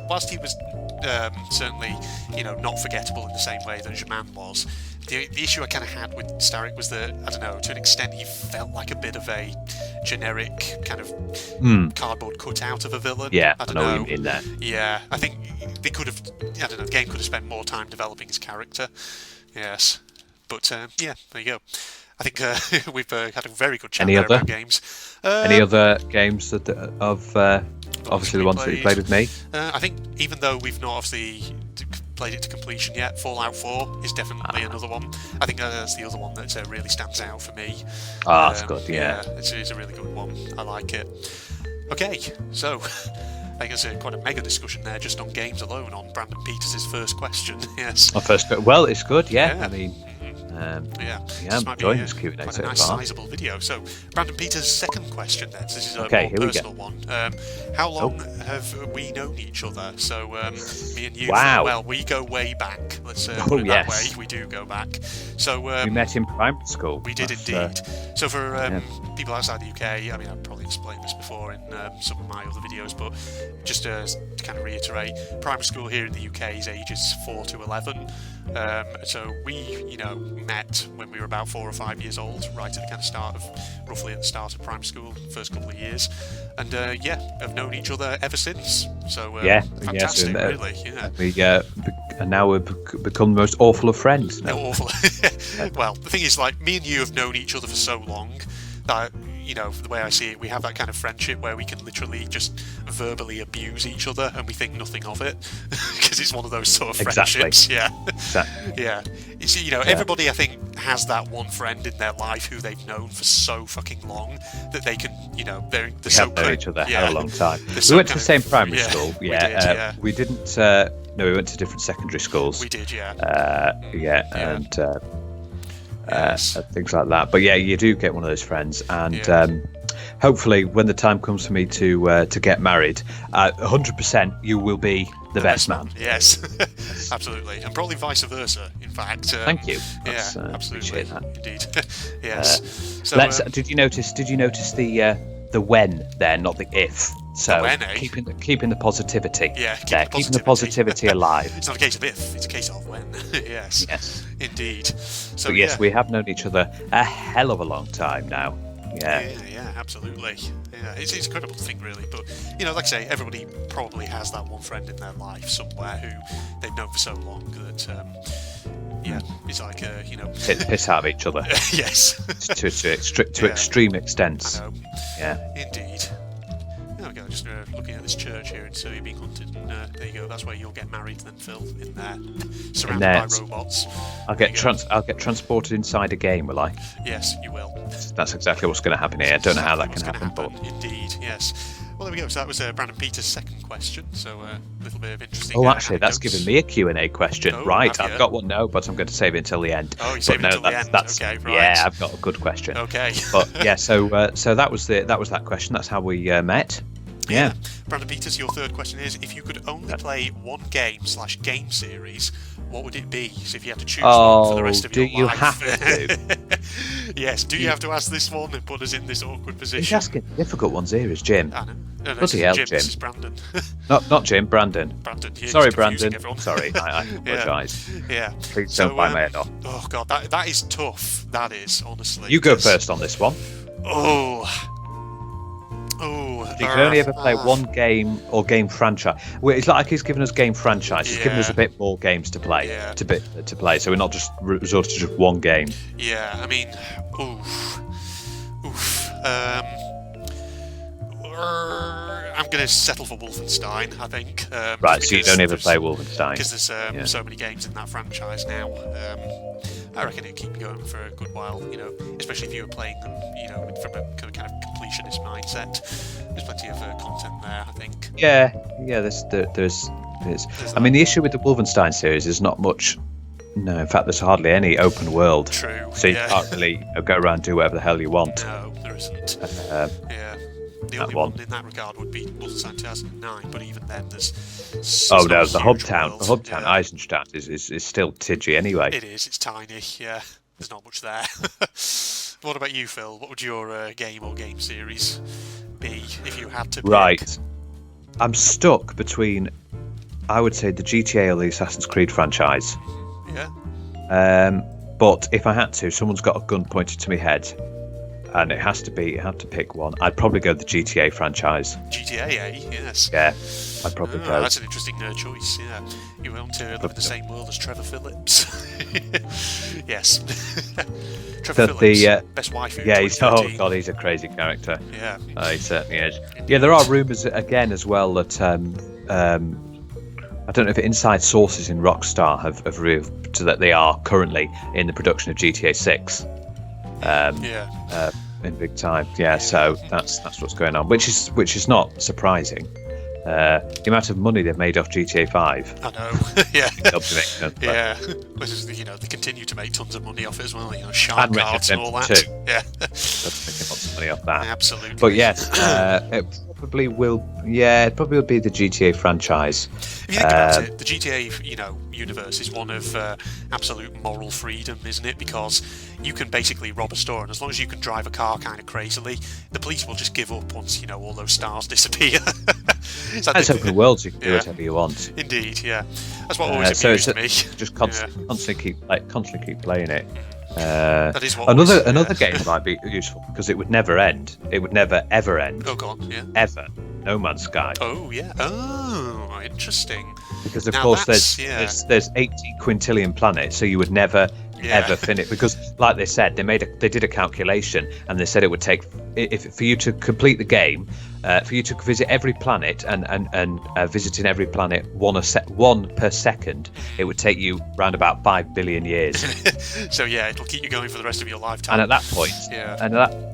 whilst he was certainly, not forgettable in the same way that Germain was, the issue I kind of had with Starrick was that, I don't know, to an extent he felt like a bit of a generic kind of cardboard cutout of a villain. Yeah, I don't know. What you mean there. Yeah, I think they could have, the game could have spent more time developing his character. Yes. But, there you go. I think we've had a very good chat about games. Any other games that obviously the ones that you played with me? I think even though we've not obviously played it to completion yet, Fallout 4 is definitely another one. I think that's the other one that really stands out for me. That's good, yeah. It's a really good one. I like it. Okay, so I think it's quite a mega discussion there just on games alone on Brandon Peters' first question. Yes. Well, it's good, yeah. I mean... I'm enjoying this Q&A quite so a nice far. Sizable video. So, Brandon Peters' second question then. This is a more personal one. How long have we known each other? So, me and you, well, we go way back. Let's put it that way. We do go back. So we met in primary school. We did indeed. So for people outside the UK, I mean, I've probably explained this before in some of my other videos, but just to kind of reiterate, primary school here in the UK is ages 4 to 11. So we, met when we were about 4 or 5 years old, right at the kind of roughly at the start of primary school, first couple of years, and have known each other ever since. So fantastic, really. Yeah. And now we've become the most awful of friends. No, awful. Well, the thing is, like, me and you have known each other for so long that, the way I see it, we have that kind of friendship where we can literally just verbally abuse each other and we think nothing of it because it's one of those sort of friendships. Yeah. Exactly. Yeah. It's, everybody, I think, has that one friend in their life who they've known for so fucking long that they can, they're so known each other a long time. We went to the same primary school. Yeah. We didn't. No, we went to different secondary schools. We did. Yeah. And. Things like that, but you do get one of those friends, and hopefully when the time comes for me to get married, 100% you will be the best man. Yes. Absolutely, and probably vice versa, in fact. Thank you. Absolutely. That. Indeed. Yes. So did you notice the when there, not the if? So keeping the positivity. Yeah, keeping the positivity alive. It's not a case of if, it's a case of when. Yes. Yes. Indeed. So but yes, we have known each other a hell of a long time now. Yeah, absolutely. Yeah, it's incredible to think, really. But like I say, everybody probably has that one friend in their life somewhere who they've known for so long that it's like piss out of each other. Yes. to extreme extents. I know. Yeah. Indeed. There we go. Just looking at this church here in Surrey being hunted, and there you go. That's where you'll get married, then, Phil. In there, surrounded by robots. I'll get transported inside a game, will I? Yes, you will. That's exactly what's going to happen here. I don't know how that can happen, but indeed, yes. Well, there we go. So that was Brandon Peters' second question. So a little bit of interesting. Oh, actually, that's given me a Q&A question. Right, I've got one now, but I'm going to save it until the end. Oh, you save it until the end. Okay, right. Yeah, I've got a good question. Okay. But so that was that question. That's how we met. yeah. Brandon Peters, your third question is: if you could only play one game/game series, what would it be? So if you had to choose one for the rest of your life. Do you have to? Yes. Do you have to ask this one and put us in this awkward position? He's asking difficult ones here, is Jim. I know. No, Bloody hell, Jim. Jim. This is Brandon. Not Jim, Brandon. Brandon. Sorry, Brandon. Sorry, I apologise. Yeah. Please don't buy my head off. Oh God, that is tough. That is, honestly. You go first on this one. You can only ever play one game or game franchise. Well, it's like he's given us game franchise. He's given us a bit more games to play. To play, so we're not just resorted to just one game. Yeah, I mean, I'm going to settle for Wolfenstein, I think. Right, so you don't ever play Wolfenstein. Because there's so many games in that franchise now. I reckon it'd keep me going for a good while, especially if you were playing them, from a kind of completionist mindset. There's plenty of content there, I think. Yeah, there's. I mean, the issue with the Wolfenstein series is not much. No, in fact, there's hardly any open world. True. So you can't really go around and do whatever the hell you want. No, there isn't. The only one in that regard would be Wolfenstein 2009, but even then there's the Hubtown Eisenstadt is still tidgy anyway. It is, it's tiny, yeah. There's not much there. What about you, Phil? What would your game or game series be if you had to pick? Right. I'm stuck between, I would say, the GTA or the Assassin's Creed franchise. Yeah. But if I had to, someone's got a gun pointed to my head, and it had to pick one. I'd probably go the GTA franchise. GTA, eh? Yes. Yeah, I'd probably go. That's an interesting choice, yeah. You want to live in the same world as Trevor Phillips. Yes. Trevor Phillips, best wife. Yeah, he's a crazy character. Yeah. He certainly is. Yeah, there are rumours again as well that I don't know if inside sources in Rockstar have revealed that they are currently in the production of GTA 6. In big time, so that's what's going on, which is not surprising. The amount of money they've made off GTA 5. I know, yeah. Which is, they continue to make tons of money off it as well, shark cards and all that. Too. Yeah. Making lots of money off that. Absolutely. But yes, it probably will be the GTA franchise. If you think about it, the GTA, universe is one of absolute moral freedom, isn't it? Because you can basically rob a store, and as long as you can drive a car kind of crazily, the police will just give up once all those stars disappear. It's open world, you can do whatever you want. Indeed, yeah. That's what always amused me. Just constantly keep playing it. That is what another game might be useful because it would never end. It would never ever end. Oh God, yeah. Ever. No Man's Sky. Oh yeah. Oh, interesting. Because of course there's 80 quintillion planets, so you would never ever finish. Because like they said, they did a calculation, and they said it would take for you to complete the game, for you to visit every planet and visiting every planet one per second, it would take you around about 5 billion years. So it'll keep you going for the rest of your lifetime. And at that point,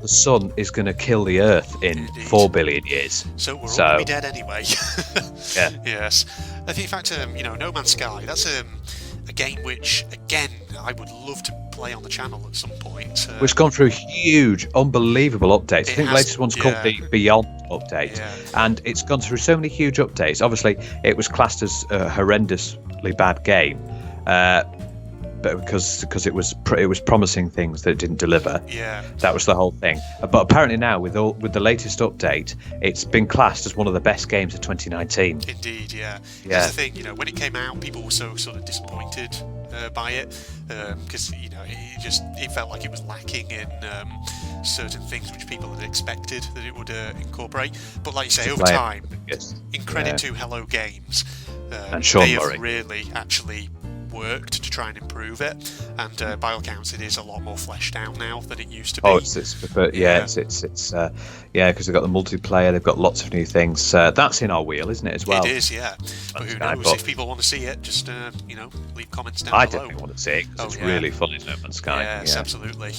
the sun is going to kill the Earth in 4 billion years. So we're all going to be dead anyway. Yeah. Yes. I think, in fact, No Man's Sky, that's a game which, again, I would love to play on the channel at some point. It's gone through huge, unbelievable updates. I think the latest one's called the Beyond update. And it's gone through so many huge updates. Obviously, it was classed as a horrendously bad game. But because it was promising things that it didn't deliver. Yeah. That was the whole thing. But apparently now with the latest update, it's been classed as one of the best games of 2019. Indeed, yeah. That's the thing, when it came out, people were so sort of disappointed by it because it felt like it was lacking in certain things which people had expected that it would incorporate. But like you say, over time, in credit to Hello Games, and Sean they Murray have really actually worked to try and improve it, and by all accounts it is a lot more fleshed out now than it used to be. It's because they've got the multiplayer, they've got lots of new things. That's in our wheel, isn't it, as well? It is, yeah. But who knows, if people want to see it, just leave comments down below. I definitely want to see it because it's really fun in No Man's Sky. Yes, absolutely.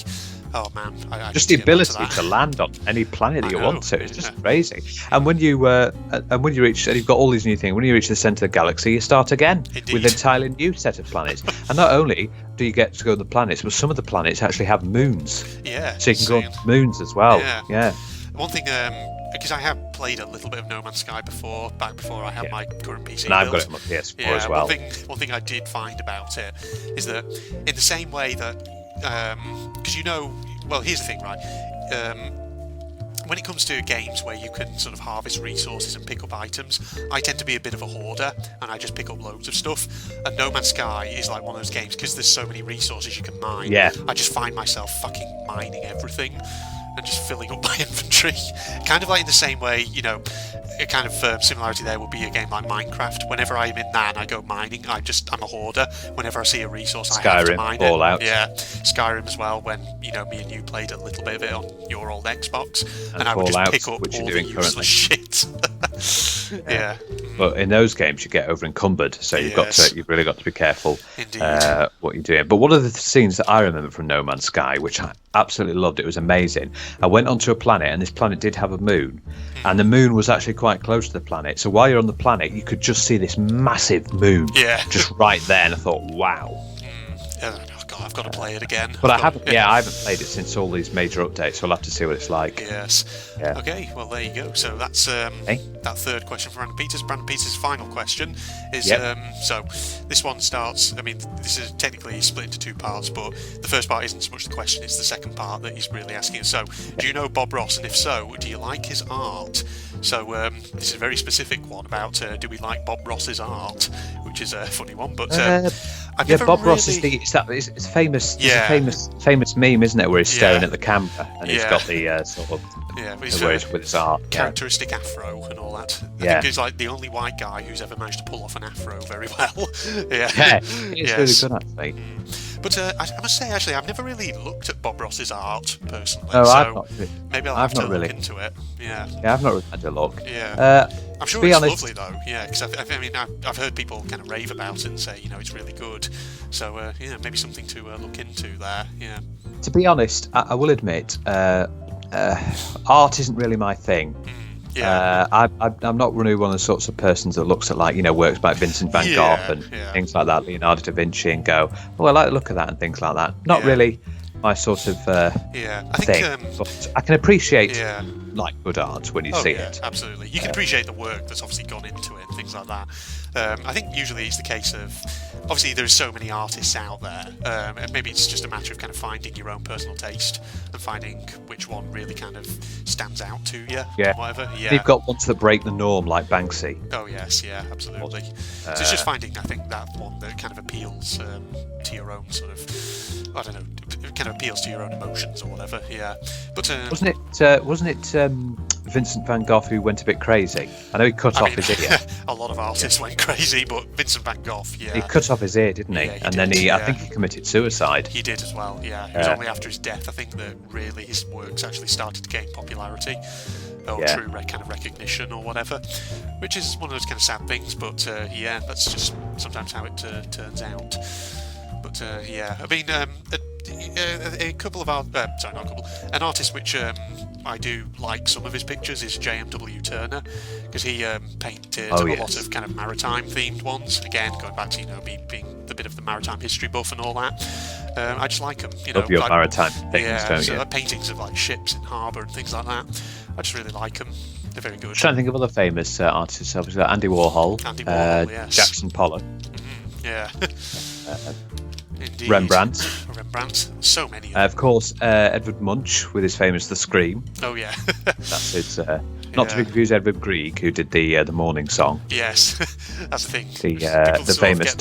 Oh man, I just the ability to land on any planet that you want to. It's just crazy. And when you reach, and you've got all these new things. When you reach the centre of the galaxy, you start again with an entirely new set of planets. And not only do you get to go to the planets, but some of the planets actually have moons. Yeah. So you can go on moons as well. Yeah. One thing because I have played a little bit of No Man's Sky back before I had my current PC. And I've got it on my PS4 as well. One thing I did find about it is that in the same way that, because well, here's the thing, right? When it comes to games where you can sort of harvest resources and pick up items, I tend to be a bit of a hoarder, and I just pick up loads of stuff. And No Man's Sky is like one of those games, because there's so many resources you can mine. Yeah. I just find myself fucking mining everything and just filling up my inventory. Kind of like in the same way, a kind of similarity there would be a game like Minecraft. Whenever I'm in that and I go mining, I'm a hoarder. Whenever I see a resource, I have to mine it. Fallout. Yeah, Skyrim as well, when, me and you played a little bit of it on your old Xbox, and I would just pick up all the useless shit. Yeah. But in those games, you get over encumbered, so you've really got to be careful what you're doing. But one of the scenes that I remember from No Man's Sky, which I absolutely loved, it was amazing. I went onto a planet, and this planet did have a moon, and the moon was actually quite close to the planet. So while you're on the planet, you could just see this massive moon, just right there. And I thought, wow. I've got to play it again. But I haven't played it since all these major updates, so I'll have to see what it's like. Yes. Yeah. Okay, well, there you go. So that's that third question from Brandon Peters. Brandon Peters' final question is, so this one starts, this is technically split into two parts, but the first part isn't so much the question, it's the second part that he's really asking. So, do you know Bob Ross, and if so, do you like his art? So this is a very specific one about do we like Bob Ross's art, which is a funny one, but Bob Ross is it's famous. Yeah. It's a famous meme, isn't it, where he's staring at the camera and he's got the sort of with his art characteristic afro and all that. I think he's like the only white guy who's ever managed to pull off an afro very well. It's really good, actually. But I must say, actually, I've never really looked at Bob Ross's art personally. No, so I've not. Maybe I'll have to look into it. Yeah. Yeah, I've not really had a look. Yeah. I'm sure it's lovely though. Yeah, because I've heard people kind of rave about it and say, it's really good. So maybe something to look into there. Yeah. To be honest, I will admit, art isn't really my thing. Yeah. I'm not really one of the sorts of persons that looks at works by Vincent van Gogh and things like that, Leonardo da Vinci, and go, oh, I like the look of that and things like that. Not really my sort of I think, thing. But I can appreciate good art when you see it. Absolutely. You can appreciate the work that's obviously gone into it and things like that. I think usually it's the case of, obviously there's so many artists out there, and maybe it's just a matter of kind of finding your own personal taste and finding which one really kind of stands out to you. Yeah. Whatever. Yeah. You've got ones that break the norm, like Banksy. Oh yes, yeah, absolutely. So it's just finding, I think, that one that kind of appeals to your own sort of, I don't know, kind of appeals to your own emotions or whatever. Yeah. But wasn't it Vincent van Gogh who went a bit crazy? I know he cut off his ear. A lot of artists went crazy, but Vincent van Gogh, he cut off his ear, didn't he? Yeah, then I think he committed suicide. He did as well. Yeah, it was only after his death, I think, that really his works actually started to gain popularity or true kind of recognition or whatever, which is one of those kind of sad things. But that's just sometimes how it turns out. But a couple of an artist which I do like some of his pictures is JMW Turner, because he painted a lot of kind of maritime themed ones. Again, going back to me being a bit of the maritime history buff and all that. I just like them. Love your maritime things, don't you? Paintings of ships in harbour and things like that. I just really like them. They're very good. I'm trying to think of other famous artists. Obviously, Andy Warhol. Yes. Jackson Pollock. Yeah. Indeed. Rembrandt. So many. Of course, Edvard Munch with his famous The Scream. Oh yeah. That's his. Not to be confused, Edward Grieg, who did the morning song. Yes, that's the thing. The famous.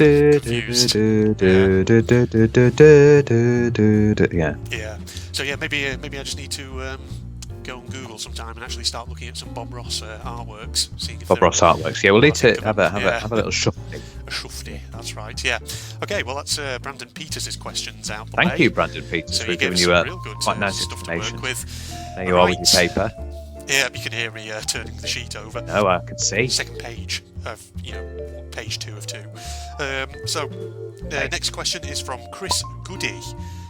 Yeah. So maybe I just need to go on Google sometime and actually start looking at some Bob Ross artworks. Bob Ross artworks. Yeah, we'll need to have a little shufty. A shufty, that's right. Yeah. Okay, well that's Brandon Peters' questions out. Thank you, Brandon Peters, for giving you quite nice stuff information. To work with. There you are with your paper. Yeah, you can hear me turning the sheet over. No, I can see. Second page of page 2 of 2. Next question is from Chris Goody.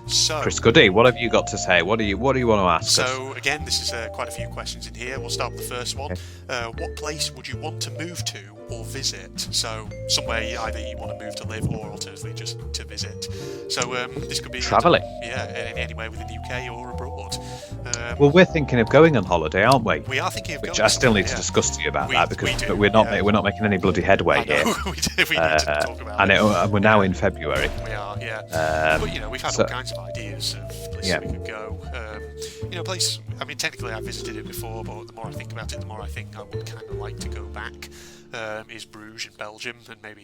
So, Chris Goody, what have you got to say? What do you want to ask us? So again, this is quite a few questions in here. We'll start with the first one. Okay. What place would you want to move to or visit. So somewhere either you want to move to live or alternatively just to visit. So this could be travelling. Anywhere within the UK or abroad. Well, we're thinking of going on holiday, aren't we? We are thinking of going. Which I still need to discuss to you about that because we're not making any bloody headway here. we need to talk about it. And we're now in February. We are, yeah. But we've had all kinds of ideas of places we could go. Place. I mean, technically, I've visited it before, but the more I think about it, the more I think I would kind of like to go back. Is Bruges in Belgium, and maybe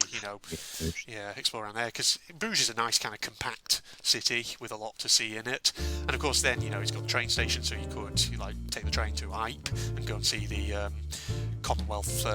explore around there, because Bruges is a nice kind of compact city with a lot to see in it, and of course then it's got the train station, so you could take the train to Ype and go and see the Commonwealth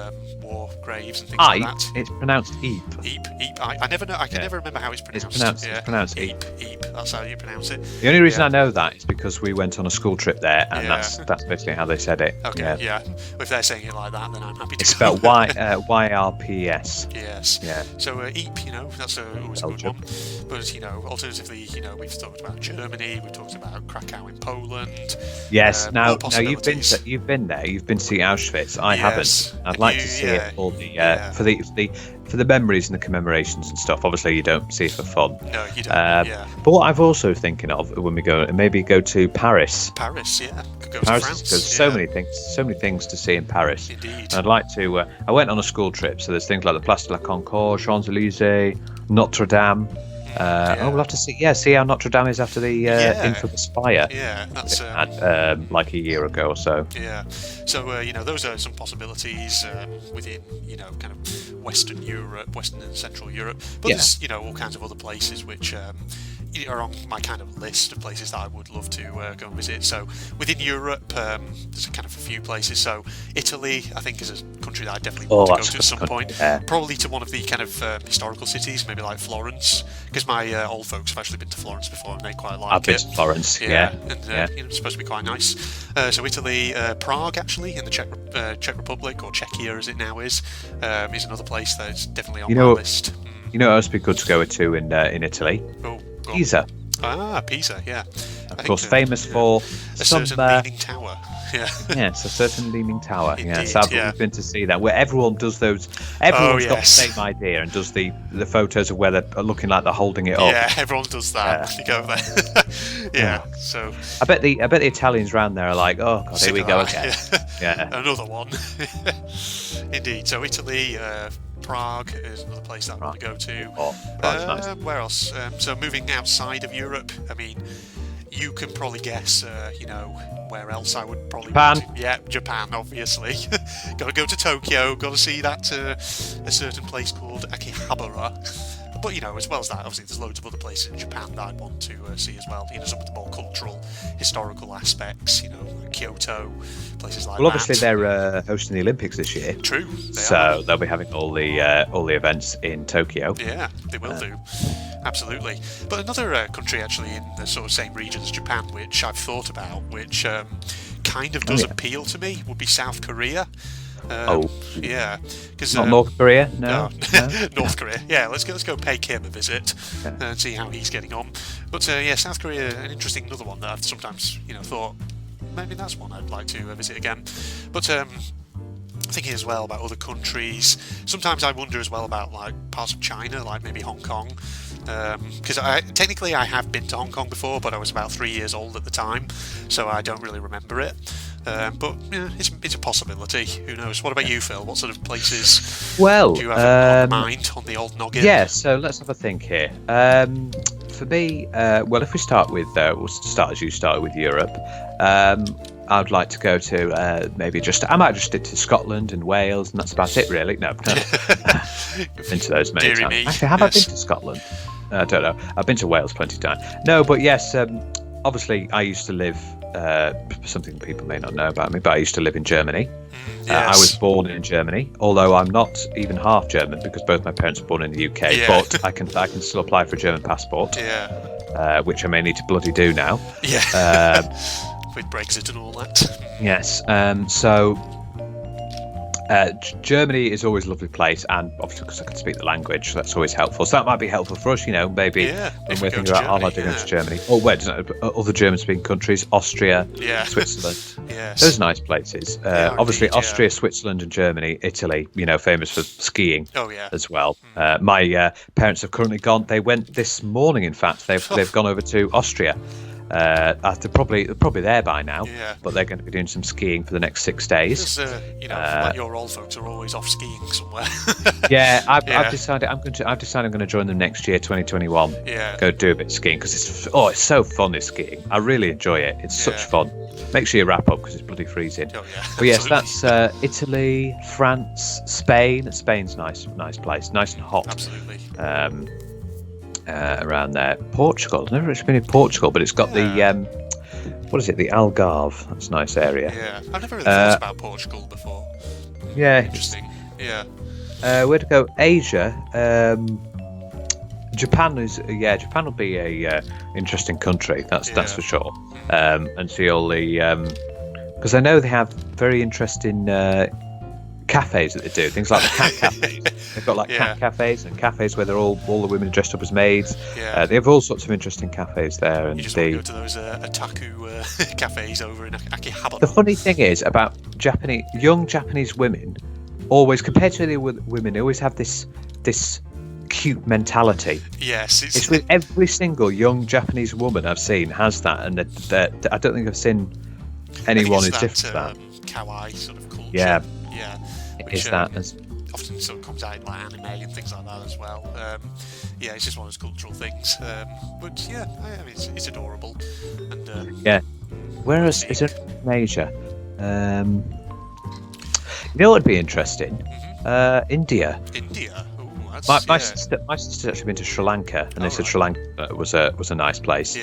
war graves and things like that. It's pronounced Ype. Ype. I never know. I can never remember how it's pronounced. It's pronounced Ype. Ype. That's how you pronounce it. The only reason I know that is because we went on a school trip there, and that's basically how they said it. Okay. Yeah. If they're saying it like that, then I'm happy to. It's spelled YRPS. Yes. Yeah. So Ype, that's always a good one. But alternatively, we've talked about Germany. We've talked about Krakow in Poland. Yes. Now you've been there. You've been to see Auschwitz. I haven't. I'd like to see it for the memories and the commemorations and stuff. Obviously, you don't see it for fun. No, you don't. But what I've also thinking of when we go, maybe go to Paris. Paris, yeah. Could go to Paris, France. because so many things to see in Paris. Indeed. And I'd like to. I went on a school trip, so there's things like the Place de la Concorde, Champs-Élysées, Notre Dame. We'll have to see how Notre Dame is after the infamous fire. Yeah, that's like a year ago or so. Yeah, so those are some possibilities within kind of Western and Central Europe. But there's all kinds of other places which are on my kind of list of places that I would love to go and visit. So within Europe, there's kind of a few places. So Italy, I think, is a country that I definitely want to go to at some point. Yeah. Probably to one of the kind of historical cities, maybe like Florence, because my old folks have actually been to Florence before and they quite like it. I've been to Florence, and it's supposed to be quite nice. So Italy, Prague, actually, in the Czech Republic, or Czechia as it now is another place that's definitely on my list. You know what else would be good to go to in Italy? Pisa. Pisa, yeah. Of course, famous for a certain leaning tower. Yeah. Yes, a certain leaning tower. Indeed, yes, I've been to see that. Where everyone does those. Everyone's got the same idea and does the photos of where they're looking like they're holding it up. Yeah, everyone does that when you go there. Yeah. So. I bet the Italians round there are like, oh god, here we go again. Yeah. Another one. Indeed. So Italy. Prague is another place that I want to go to. Prague's nice. Where else? So moving outside of Europe, I mean, you can probably guess, where else I would probably Japan. Want to. Yeah, Japan, obviously. Got to go to Tokyo. Got to see that a certain place called Akihabara. But as well as that, obviously, there's loads of other places in Japan that I'd want to see as well. Some of the more cultural, historical aspects. Kyoto, places like that. Well, obviously they're hosting the Olympics this year. True. So they'll be having all the events in Tokyo. Yeah, they will do. Absolutely. But another country actually in the sort of same region as Japan, which I've thought about, which kind of does appeal to me, would be South Korea. Yeah, because not North Korea. No. North Korea. Yeah, let's go pay Kim a visit and see how he's getting on. But South Korea, an interesting another one that I've sometimes thought maybe that's one I'd like to visit again. But thinking as well about other countries, sometimes I wonder as well about like parts of China, like maybe Hong Kong. Because technically I have been to Hong Kong before, but I was about 3 years old at the time, so I don't really remember it. But it's a possibility. Who knows? What about you, Phil? What sort of places do you have in mind on the old noggin? Yeah, so let's have a think here. For me, if we start with, we'll start as you started with Europe. I'd like to go to I might just stick to Scotland and Wales, and that's about it, really. No. I've been to those many times. Actually, have I been to Scotland? I don't know. I've been to Wales plenty of times. No, but yes, obviously I used to live, something people may not know about me, but I used to live in Germany. I was born in Germany, although I'm not even half German because both my parents were born in the UK, but I can still apply for a German passport, which I may need to bloody do now. Yeah. With Brexit and all that. Yes. Germany is always a lovely place, and obviously because I can speak the language, that's always helpful. So that might be helpful for us, maybe when we're thinking about our going to Germany. Or other German-speaking countries, Austria, Switzerland. Yes. Those are nice places. Obviously, indeed, Austria, Switzerland, and Germany, Italy, famous for skiing as well. My parents have currently gone. They went this morning, in fact. They've gone over to Austria. They're probably there by now, but they're going to be doing some skiing for the next 6 days. Like your old folks are always off skiing somewhere. I've decided I'm going to join them next year, 2021. Go do a bit of skiing because it's so fun. This skiing, I really enjoy it. It's such fun. Make sure you wrap up because it's bloody freezing. But yes, that's Italy, France, Spain. Spain's nice place, nice and hot. Absolutely. Around there, Portugal. I've never actually been in Portugal, but it's got the what is it? The Algarve. That's a nice area. Yeah, I've never really thought about Portugal before. Yeah, interesting. Yeah. Where to go? Asia. Japan will be a interesting country. That's for sure. And see all the because I know they have very interesting cafes that they do, things like the cat cafes. They've got cat cafes and cafes where they're all the women are dressed up as maids. They have all sorts of interesting cafes there. And you just want to go to those otaku cafes over in Akihabara. The funny thing is about young Japanese women, always compared to the women, they always have this cute mentality. Yes, it's with every single young Japanese woman I've seen has that, and I don't think I've seen anyone who's different to that. Kawaii sort of culture. Yeah. Which, is that often sort of comes out in anime and things like that as well. It's just one of those cultural things. But I mean, it's adorable. And whereas it's in Asia, what would be interesting? India. India. My sister's actually been to Sri Lanka, and they said Sri Lanka was a nice place.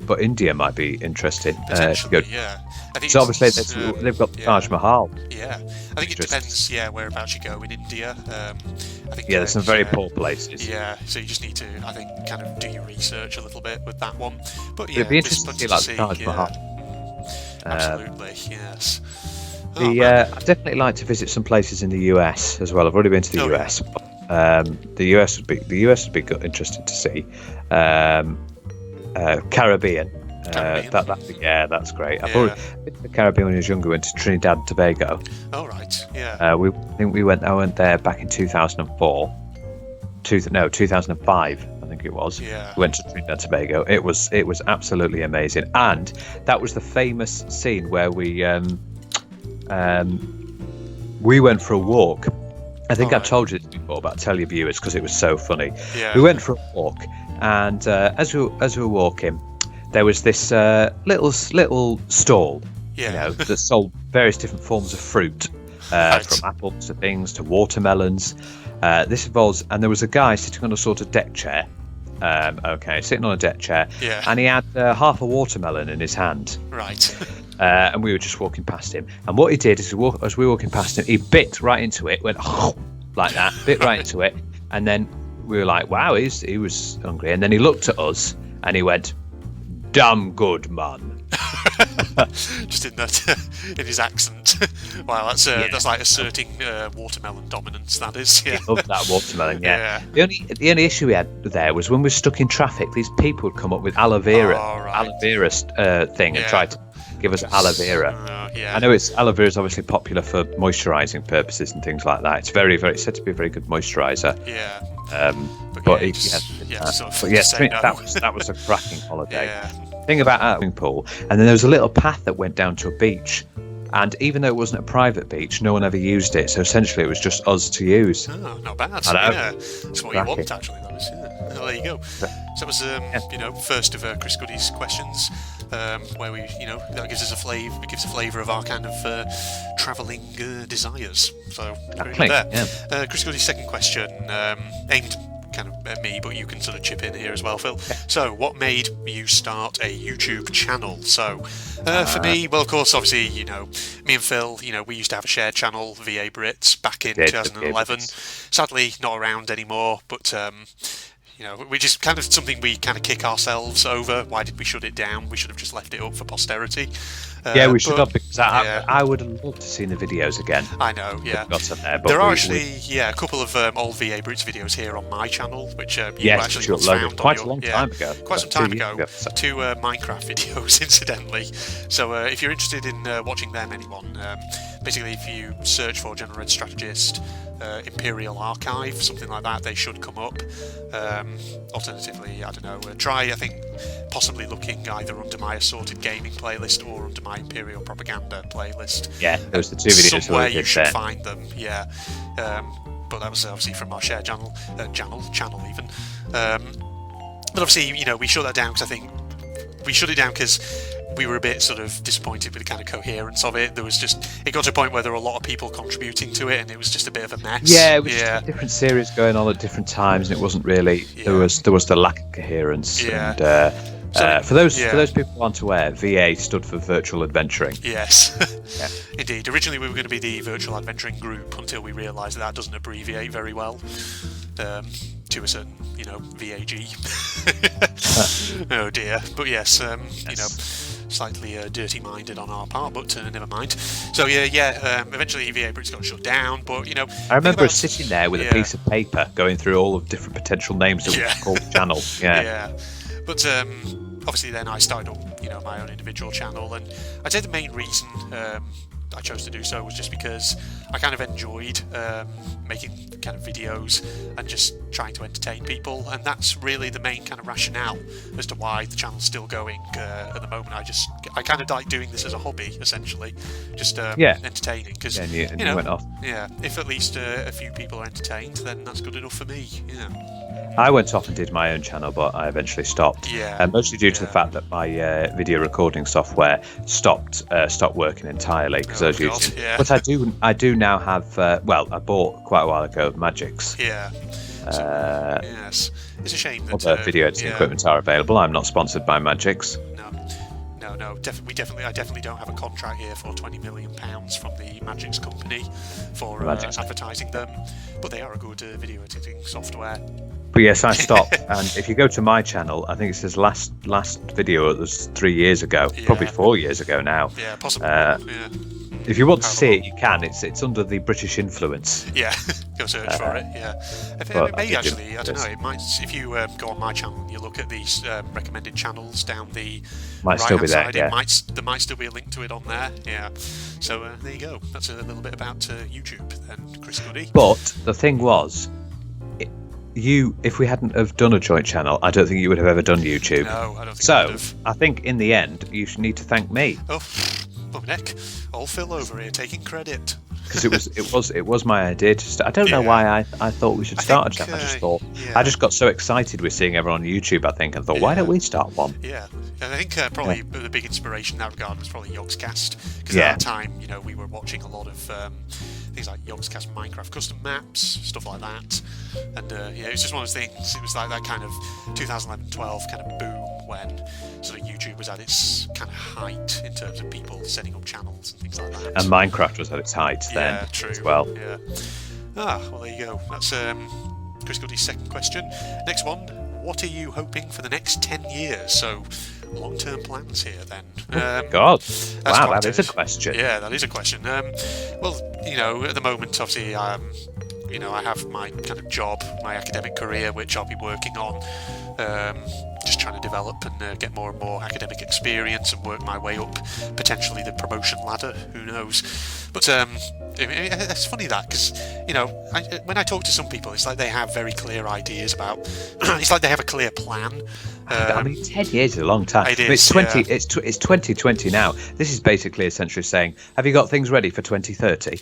But India might be interesting. Potentially, I think so obviously they've got the Taj Mahal. Yeah, I think it depends. Whereabouts you go in India. I think there's some very poor places. Yeah, so you just need to, I think, kind of do your research a little bit with that one. But it'd be interesting to see the Taj Mahal. Absolutely, yes. I'd definitely like to visit some places in the US as well. I've already been to the US. The US would be good, interesting to see. Caribbean. That's great. I've already been to the Caribbean when I was younger. Went to Trinidad Tobago. Oh right, yeah. I went there back in 2004. 2005. I think it was. Yeah. We went to Trinidad Tobago. It was absolutely amazing, and that was the famous scene where we went for a walk. I think I've told you this before, but I'll tell your viewers because it was so funny. Yeah. We went for a walk, and as we were walking, there was this little stall, that sold various different forms of fruit, from apples to things to watermelons. This involves, and there was a guy sitting on a sort of deck chair. Sitting on a deck chair, and he had half a watermelon in his hand. Right. And we were just walking past him. And what he did is, as we were walking past him, he bit right into it, went like that, bit right into it. And then we were like, wow, he was hungry. And then he looked at us and he went, damn good, man. Just in his accent. Wow, that's like asserting watermelon dominance. That is. Yeah. He loved that watermelon. Yeah. The only issue we had there was when we were stuck in traffic, these people would come up with aloe vera thing and try to give us aloe vera. I know aloe vera is obviously popular for moisturising purposes and things like that. It's very, very said to be a very good moisturiser. Yeah. That was a cracking holiday. Yeah. Thing about our swimming pool, and then there was a little path that went down to a beach, and even though it wasn't a private beach, no one ever used it, so essentially it was just us to use. Oh, not bad. That's what you want, actually. That is, well, there you go. So that was first of Chris Goody's questions, where we that gives us a flavour of our kind of travelling desires. So very good there. Chris Goody's second question, aimed kind of at me, but you can sort of chip in here as well, Phil. So what made you start a YouTube channel? So for me, well, of course, obviously, me and Phil, we used to have a shared channel, VA Brits, back in 2011. Sadly not around anymore, but which is kind of something we kind of kick ourselves over. Why did we shut it down? We should have just left it up for posterity. We should have, because I would have loved to see the videos again. I know, yeah. There are actually a couple of old VA Brutes videos here on my channel, which you actually found quite a long time ago. Quite some time ago. 2 Minecraft videos, incidentally. So if you're interested in watching them, anyone, basically if you search for General Red Strategist, Imperial Archive, something like that, they should come up. Alternatively, I don't know, try, I think, possibly looking either under my Assorted Gaming playlist or under my Imperial Propaganda playlist. Yeah, those are the 2 videos. Somewhere you should find them, yeah. But that was obviously from our shared channel even. But obviously, we shut that down because I think we shut it down because we were a bit sort of disappointed with the kind of coherence of it. It got to a point where there were a lot of people contributing to it, and it was just a bit of a mess. Yeah, it was just different series going on at different times, and it wasn't really. Yeah. There was the lack of coherence. Yeah. And, for those people who aren't aware, VA stood for Virtual Adventuring. Yes, indeed. Originally, we were going to be the Virtual Adventuring Group until we realised that doesn't abbreviate very well to a certain, VAG. Oh dear. But yes, slightly dirty-minded on our part, but never mind. So eventually VA Brutes got shut down, but I remember sitting there with a piece of paper going through all of different potential names that we could call the channel. Yeah. But obviously then I started up, my own individual channel, and I'd say the main reason I chose to do so was just because I kind of enjoyed making kind of videos and just trying to entertain people, and that's really the main kind of rationale as to why the channel's still going at the moment. I kind of like doing this as a hobby, essentially, just entertaining, because you went off. If at least a few people are entertained, then that's good enough for me. I went off and did my own channel, but I eventually stopped. Mostly due to the fact that my video recording software stopped working entirely because I was using. But I do now have. I bought quite a while ago Magix. Yes, it's a shame that other video editing equipment are available. I'm not sponsored by Magix. No. I definitely don't have a contract here for £20 million from the Magix company for advertising them, but they are a good video editing software. But yes, I stopped, and if you go to my channel, I think it says last video, it was 3 years ago, probably 4 years ago now. Yeah, possibly. If you want to see it, you can. It's under the British influence. Yeah, go search for it. Yeah, maybe actually, I don't know. It might, if you go on my channel and you look at these recommended channels down the right-hand side, there might still be a link to it on there. Yeah, so there you go. That's a little bit about YouTube then, Chris Goody. But the thing was, if we hadn't have done a joint channel, I don't think you would have ever done YouTube. No, I don't think so. You would have. I think in the end, you should need to thank me. Oh, my neck! All Phil over here taking credit. Because it was my idea to start. I don't know why I thought we should start a channel. I just thought I just got so excited with seeing everyone on YouTube. I think and thought, why don't we start one? Yeah, and I think probably the big inspiration in that regard was probably Yogscast, because at that time, we were watching a lot of things like Yogscast Minecraft custom maps, stuff like that, and it was just one of those things. It was like that kind of 2011-12 kind of boom when sort of YouTube was at its kind of height in terms of people setting up channels and things like that. And Minecraft was at its height then as well. Yeah. Well, there you go. That's Chris Goody's second question. Next one. What are you hoping for the next 10 years? So, long-term plans here then. God. Wow, that is a question. Yeah, that is a question. Well, at the moment, obviously, I have my kind of job, my academic career, which I'll be working on, just trying to develop and get more and more academic experience and work my way up, potentially the promotion ladder, who knows. But it's funny that, because, when I talk to some people, it's like they have very clear ideas about, it's like they have a clear plan. 10 years is a long time. It is, it's 2020 now. This is basically essentially saying, have you got things ready for 2030?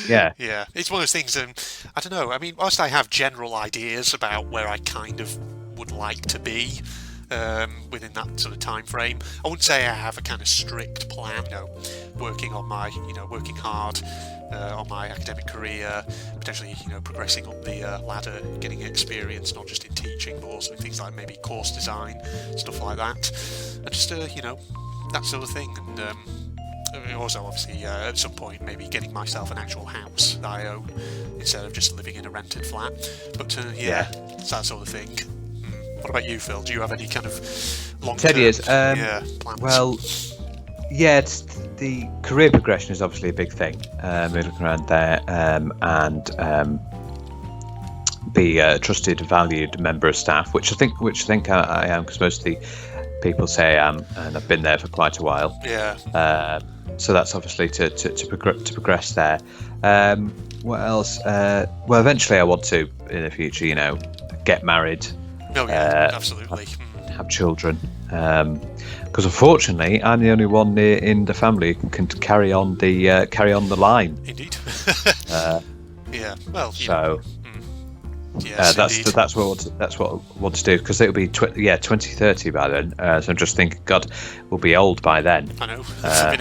Yeah. Yeah, it's one of those things, I don't know, I mean, whilst I have general ideas about where I kind of would like to be within that sort of time frame, I wouldn't say I have a kind of strict plan, working on my, working hard on my academic career, potentially, progressing on the ladder, getting experience, not just in teaching, but also in things like maybe course design, stuff like that, and just, that sort of thing, and also, obviously, at some point, maybe getting myself an actual house that I own instead of just living in a rented flat. But it's that sort of thing. What about you, Phil? Do you have any kind of long-term 10 years. plans? Well, yeah, it's, the career progression is obviously a big thing. We're looking around there and be a trusted, valued member of staff, which I think I am, because most of the people say I am, and I've been there for quite a while. Yeah. So that's obviously to progress there. What else? Well, eventually I want to, in the future, get married. Oh yeah, absolutely. Have children. Because unfortunately, I'm the only one in the family who can carry on the line. Indeed. Yeah. Well. Yes, that's what I want to do, because it'll be 2030 by then. So I'm just thinking, God, we'll be old by then. I know. I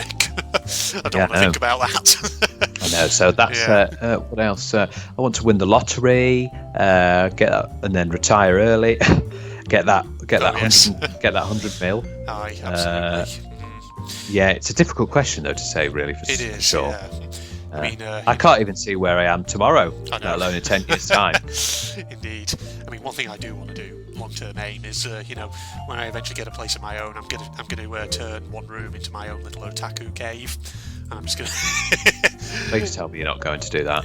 don't want to think about that. I know. So that's what else? I want to win the lottery, get that, and then retire early. get that 100 mil. Aye, absolutely. Yeah, it's a difficult question though to say, really. It is. Sure. Yeah. I can't even see where I am tomorrow, let alone in 10 years' time. Indeed. I mean, one thing I do want to do, long-term aim, is when I eventually get a place of my own, I'm gonna turn one room into my own little otaku cave, and I'm just gonna. Please tell me you're not going to do that.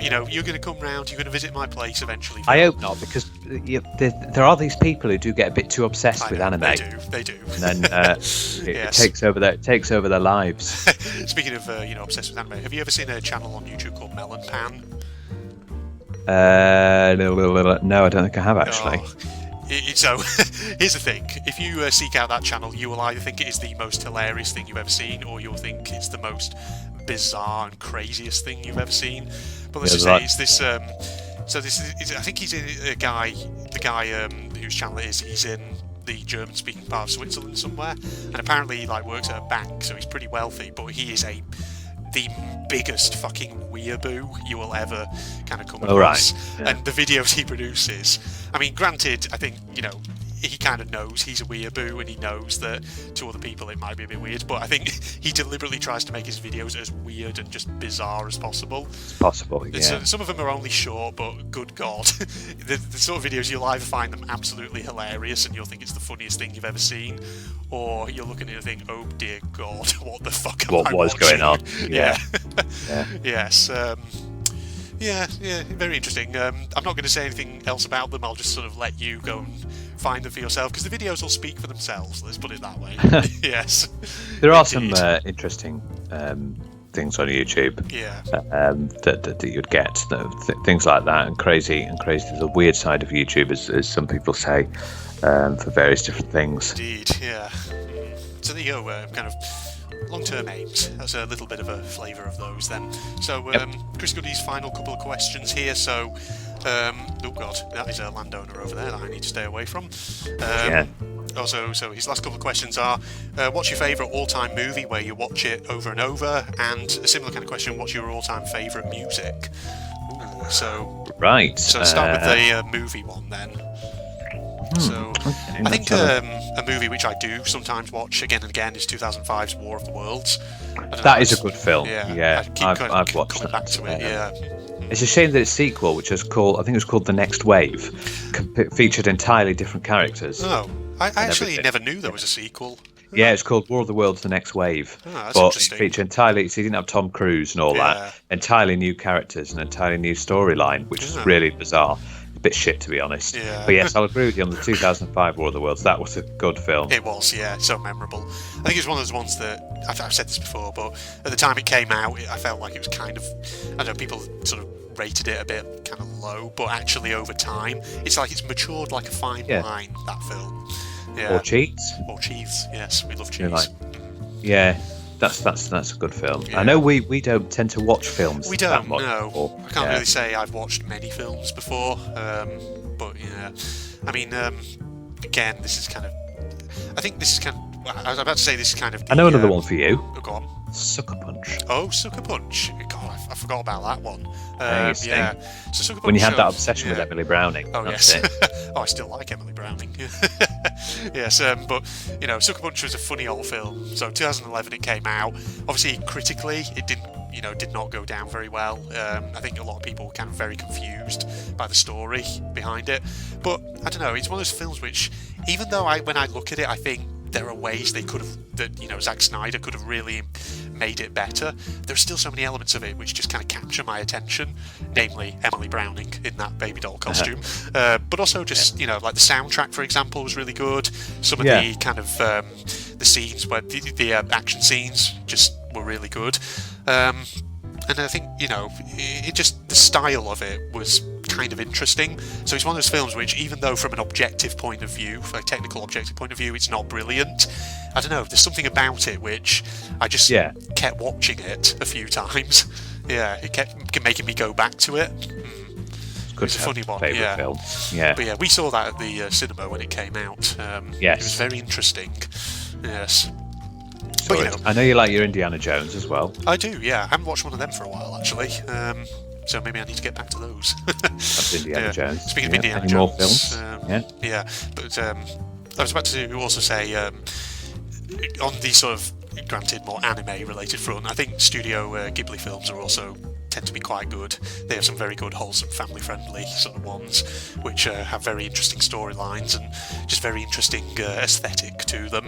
You're going to come round, you're going to visit my place eventually. I hope not, because there are these people who do get a bit too obsessed with anime. They do. And then it takes over their lives. Speaking of obsessed with anime, have you ever seen a channel on YouTube called Melon Pan? No, I don't think I have, actually. So, here's the thing. If you seek out that channel, you will either think it is the most hilarious thing you've ever seen, or you'll think it's the most bizarre and craziest thing you've ever seen. But let's just say it's this. So this is. I think he's the guy whose channel it is. He's in the German-speaking part of Switzerland somewhere, and apparently he works at a bank, so he's pretty wealthy. But he is the biggest fucking weeaboo you will ever kind of come across. Right. Yeah. And the videos he produces, I mean, granted, I think, he kind of knows he's a weeaboo, and he knows that to other people it might be a bit weird, but I think he deliberately tries to make his videos as weird and just bizarre as possible. Yeah. So some of them are only short, but good God. the sort of videos, you'll either find them absolutely hilarious and you'll think it's the funniest thing you've ever seen, or you're looking at it and think, oh dear God, what the fuck am I was watching? going on? Yeah. Yeah. Yes. Yeah, very interesting. I'm not going to say anything else about them. I'll just sort of let you go and find them for yourself, because the videos will speak for themselves. Let's put it that way. Yes. There are some interesting things on YouTube. Yeah. That you'd get things like that, and crazy. The weird side of YouTube, as some people say, for various different things. Indeed. Yeah. So there you go. Kind of. Long-term aims. That's a little bit of a flavour of those then. So, Chris Goody's final couple of questions here. So, oh God, that is a landowner over there that I need to stay away from. Also, so his last couple of questions are, what's your favourite all-time movie where you watch it over and over? And a similar kind of question, what's your all-time favourite music? Ooh, so... Right. So start with the movie one then. So, I think a movie which I do sometimes watch again and again is 2005's War of the Worlds. That is a good film. Yeah. I've watched coming back to it. Yeah. It's a shame that its sequel, which was called, I think it was called The Next Wave, featured entirely different characters. Oh, I actually never knew there was a sequel. Yeah, it's called War of the Worlds: The Next Wave. Oh, that's but interesting. It featured entirely, so you didn't have Tom Cruise and all that. Entirely new characters and entirely new storyline, which is really bizarre. A bit shit, to be honest. Yeah. But yes, I'll agree with you on the 2005 War of the Worlds. That was a good film. It was, yeah, so memorable. I think it's one of those ones that, I've said this before, but at the time it came out, I felt like it was kind of, I don't know, people sort of rated it a bit kind of low, but actually over time, it's like it's matured like a fine wine, that film. Yeah. Or cheese. Or cheese, yes, we love cheese. Yeah. That's a good film. Yeah. I know we don't tend to watch films. We don't. No, I can't really say I've watched many films before. But yeah, I mean, again, this is kind of. I think this is kind of. Well, I was about to say this is kind of. I know another one for you. Oh, go on. Sucker Punch. Oh, Sucker Punch. God, I forgot about that one. There you see. So Sucker When you Punch had that shows- obsession with yeah. Emily Browning. Oh that's yes. it. Oh, I still like Emily Browning. Yes, but Sucker Punch was a funny old film. So 2011 it came out. Obviously, critically, it did not go down very well. I think a lot of people were kind of very confused by the story behind it. But I don't know. It's one of those films which, even though when I look at it, I think there are ways they could have Zack Snyder could have really made it better. There's still so many elements of it which just kind of capture my attention, namely Emily Browning in that baby doll costume, but also just like the soundtrack, for example, was really good. Some of the kind of the scenes where the action scenes just were really good, and I think it just the style of it was kind of interesting. So it's one of those films which, even though from an objective point of view, from a technical objective point of view, it's not brilliant, I don't know, there's something about it which I just kept watching it a few times. It kept making me go back to it. It's a funny one. Film. Yeah. But we saw that at the cinema when it came out. Yes. It was very interesting. Yes. But, I know you like your Indiana Jones as well. I do, yeah. I haven't watched one of them for a while, actually. So maybe I need to get back to those. That's Indiana Jones. Speaking of Indiana Any Jones, more films? But I was about to also say, on the sort of, granted, more anime-related front, I think Studio Ghibli films are also tend to be quite good. They have some very good, wholesome, family-friendly sort of ones, which have very interesting storylines and just very interesting aesthetic to them.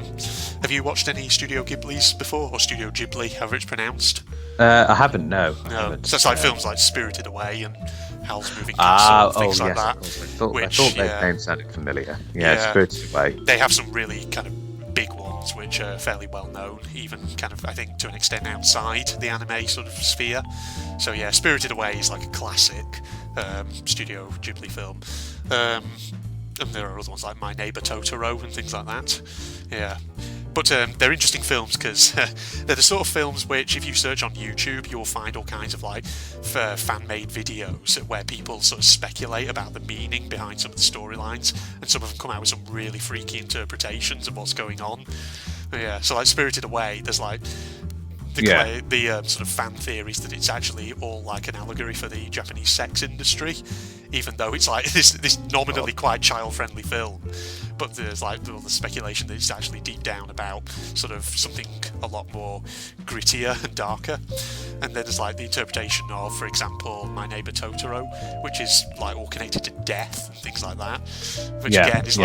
Have you watched any Studio Ghiblis before, or Studio Ghibli, however it's pronounced? I haven't, no. So it's like films like Spirited Away and Howl's Moving Castle, things like that. I thought their name sounded familiar. Spirited Away. They have some really kind of big ones which are fairly well known, even kind of, I think, to an extent outside the anime sort of sphere. So Spirited Away is like a classic Studio Ghibli film. And there are other ones like My Neighbor Totoro and things like that. But they're interesting films because they're the sort of films which, if you search on YouTube, you'll find all kinds of like fan-made videos where people sort of speculate about the meaning behind some of the storylines, and some of them come out with some really freaky interpretations of what's going on. So like Spirited Away, there's like the sort of fan theories that it's actually all like an allegory for the Japanese sex industry, even though it's like this nominally quite child-friendly film. But there's like all the speculation that it's actually deep down about sort of something a lot more grittier and darker. And then there's like the interpretation of, for example, My Neighbor Totoro, which is like all connected to death and things like that. Which again is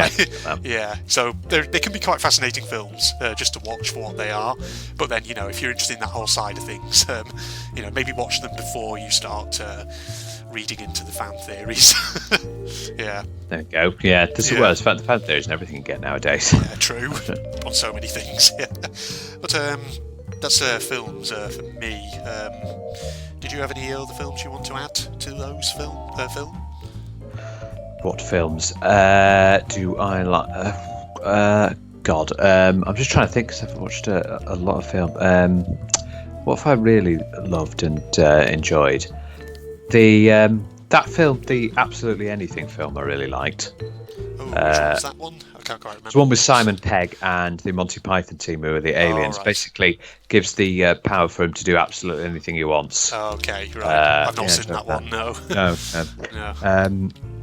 So they can be quite fascinating films just to watch for what they are. But then if you're interested in that whole side of things, maybe watch them before you start reading into the fan theories. There we go. There's fan theories and everything you get nowadays. True. On so many things. But that's films for me. Did you have any other films you want to add to those film? What films do I like? I'm just trying to think because I've watched a lot of film. What have I really loved and enjoyed? That film, the Absolutely Anything film, I really liked. Which one was that one? I can't quite remember. It's one with Simon Pegg and the Monty Python team who are the aliens. Basically, gives the power for him to do absolutely anything he wants. Okay, right. I've not seen that one. No. No.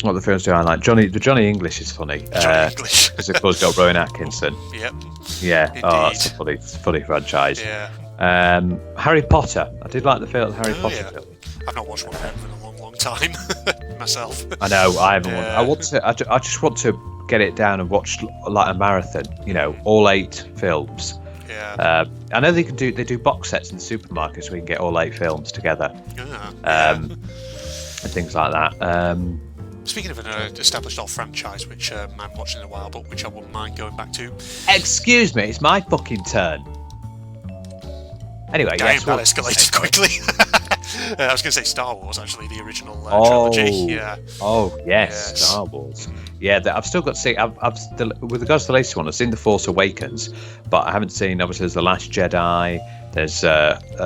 What the films do I like? The Johnny English is funny. Johnny English, because of course got Rowan Atkinson. Yep. Yeah. Indeed. Oh, it's a funny franchise. Yeah. Harry Potter. I did like the Harry Potter film. I've not watched one of them in a long time myself. I know, I haven't. I just want to get it down and watch like a marathon. All 8 films. Yeah. I know they do box sets in the supermarkets where you can get all 8 films together. And things like that. Speaking of an established old franchise, which I haven't watched in a while, but which I wouldn't mind going back to. Excuse me, it's my fucking turn. Anyway, Damn, that escalated quickly. I was going to say Star Wars, actually, the original trilogy. Oh, yes, Star Wars. Yeah, I've still got to see. With regards to the latest one, I've seen The Force Awakens, but I haven't seen. Obviously, there's The Last Jedi. There's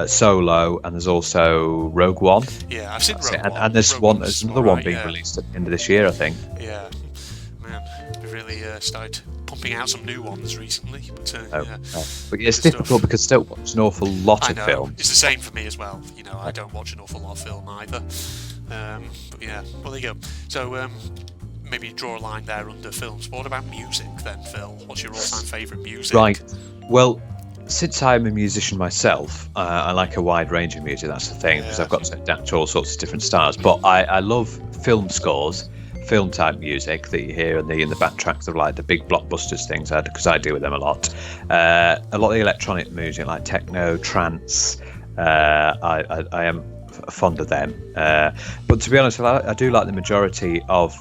Solo, and there's also Rogue One. Yeah, I've seen Rogue One. And there's another one being released at the end of this year, I think. Yeah, man, we really started pumping out some new ones recently. But but it's difficult because I don't watch an awful lot of film. It's the same for me as well. I don't watch an awful lot of film either. But yeah, well, there you go. So maybe draw a line there under films. What about music then, Phil? What's your all-time favourite music? Right. Well, since I'm a musician myself, I like a wide range of music. That's the thing, because I've got to adapt to all sorts of different styles. But I love film scores, film type music that you hear in the backtracks of like the big blockbusters things, because I deal with them a lot. A lot of the electronic music, like techno, trance. I am fond of them. But to be honest, I do like the majority of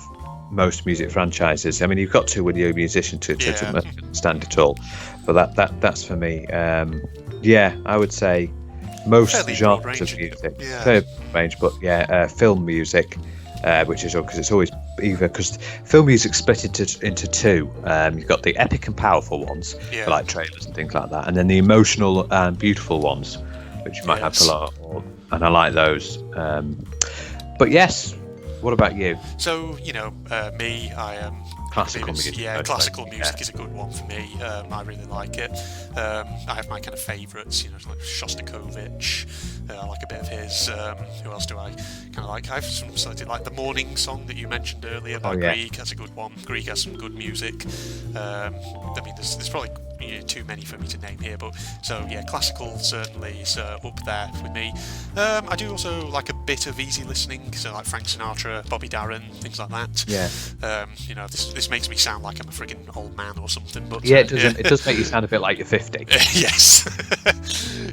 most music franchises. I mean, you've got to when you're a musician to understand it all. But that's for me. I would say most fairly genres of music. Fair range, but film music, which is because it's always either because film music's split into two. You've got the epic and powerful ones, for like trailers and things like that, and then the emotional and beautiful ones, which you might have a lot of, and I like those. But yes. What about you? So, me, I am... classical music. Yeah, classical music is a good one for me. I really like it. I have my kind of favourites, like Shostakovich. I like a bit of his. Who else do I kind of like? I have some slightly like the Morning Song that you mentioned earlier by Grieg. That's a good one. Grieg has some good music. I mean, there's probably too many for me to name here, but so yeah, classical certainly is up there with me. I do also like a bit of easy listening, so like Frank Sinatra, Bobby Darin, things like that. This makes me sound like I'm a friggin' old man or something, but it does make you sound a bit like you're 50. Yes,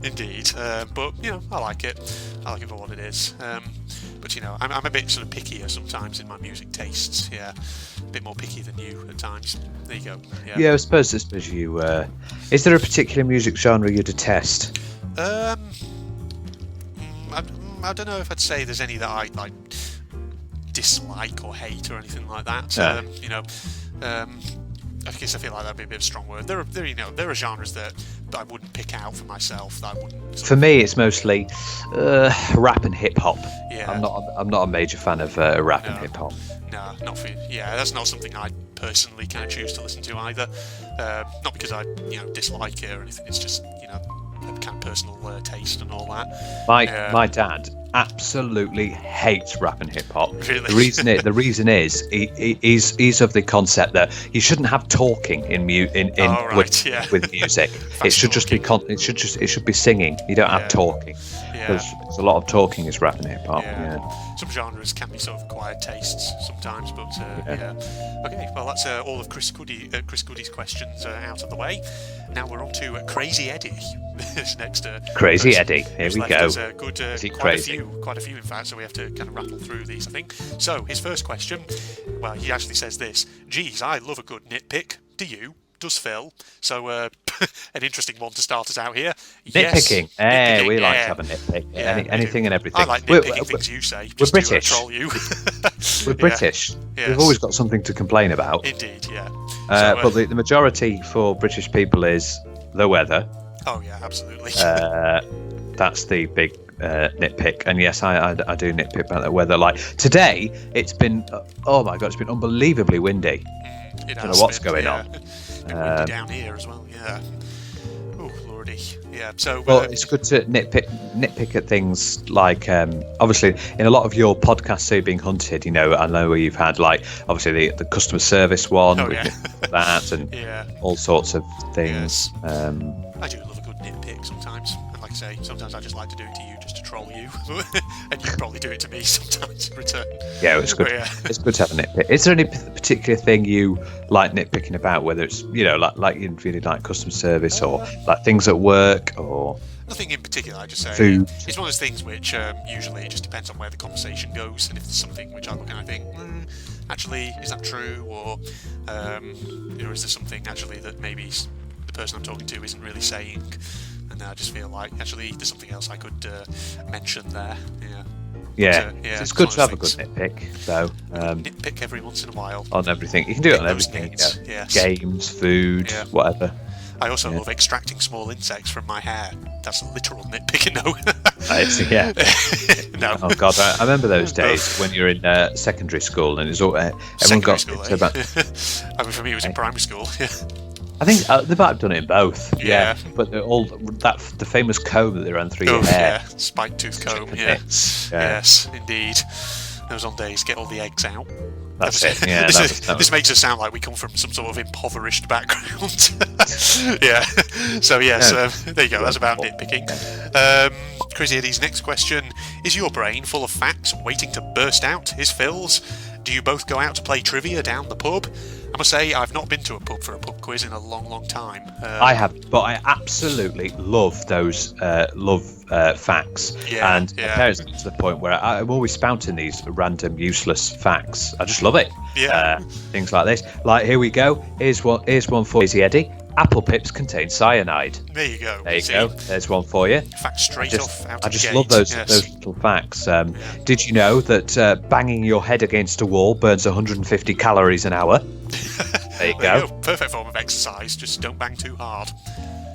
indeed. But I like it for what it is. But I'm a bit sort of pickier sometimes in my music tastes. Yeah, a bit more picky than you at times. There you go. I suppose you. Is there a particular music genre you detest? I don't know if I'd say there's any that I like dislike or hate or anything like that. I guess I feel like that'd be a bit of a strong word. There are genres that I wouldn't pick out for myself. That I wouldn't. For me, it's mostly rap and hip hop. Yeah. I'm not a major fan of rap and hip hop. No, not for you. Yeah, that's not something I personally kind of choose to listen to either. Not because I dislike it or anything. It's just a kind of personal taste and all that. My dad absolutely hates rap and hip hop. Really? The reason is he's of the concept that you shouldn't have talking with music. It should just be it should be singing. You don't have talking. Because a lot of talking is rap and hip hop. Some genres can be sort of acquired tastes sometimes, but okay. Well, that's all of Chris Goody's questions out of the way. Now we're on to Crazy Eddie. This next Crazy Eddie. Here we go. Quite a few, in fact. So we have to kind of rattle through these, I think. So his first question. Well, he actually says this: "Geez, I love a good nitpick. Do you? Does Phil?" So an interesting one to start us out here. Nitpicking. Yes, we like to have a nitpick. Anything and everything. I like nitpicking things you say. We're British. To troll you. We're British. Yes. We've always got something to complain about. Indeed, yeah. But the majority for British people is the weather. Oh yeah, absolutely. That's the big nitpick, and yes, I do nitpick about the weather. Like today, it's been oh my god, it's been unbelievably windy. I don't know what's going on. It's been windy down here as well. Yeah. Oh lordy. Yeah. So it's good to nitpick at things like obviously in a lot of your podcasts, say being hunted. I know where you've had like obviously the customer service one, that and all sorts of things. Yes. I do love a good nitpick sometimes, and like I say, sometimes I just like to do it to you just to troll you, and you probably do it to me sometimes in return. Yeah, it's good. It's good to have a nitpick. Is there any particular thing you like nitpicking about? Whether it's like you really like customer service or like things at work or nothing in particular. I just say food. It's one of those things which usually it just depends on where the conversation goes, and if there's something which I look and I think, actually, is that true, or is there something actually that maybe the person I'm talking to isn't really saying, and then I just feel like actually there's something else I could mention there. It's good to have a good nitpick, though. Nitpick every once in a while on everything. You can do it on everything. Yes. Games, food, whatever. I also love extracting small insects from my hair. That's literal nitpicking, no. Yeah. No. Oh God, I remember those days when you're in secondary school and it's all everyone got School, into about. I mean, for me, it was in primary school. Yeah. I think they might have done it in both. Yeah. But the famous comb that they ran through your hair. Yeah, spike tooth comb. Yeah. Yes, indeed. Those on days get all the eggs out. That's it. Yeah. This makes us sound like we come from some sort of impoverished background. Yeah. So yes, there you go. That's about nitpicking. Crazy Eddie's next question: is your brain full of facts waiting to burst out his fills? Do you both go out to play trivia down the pub? I must say, I've not been to a pub for a pub quiz in a long, long time. I have, but I absolutely love those facts. Yeah, and apparently to the point where I'm always spouting these random, useless facts. I just love it. Yeah. Things like this. Like, here we go. Here's one for Crazy Eddie. Apple pips contain cyanide. There you go. There you go. There's one for you. Fact straight off out of the gate. I just love those little facts. Did you know that banging your head against a wall burns 150 calories an hour? There you go. Perfect form of exercise. Just don't bang too hard.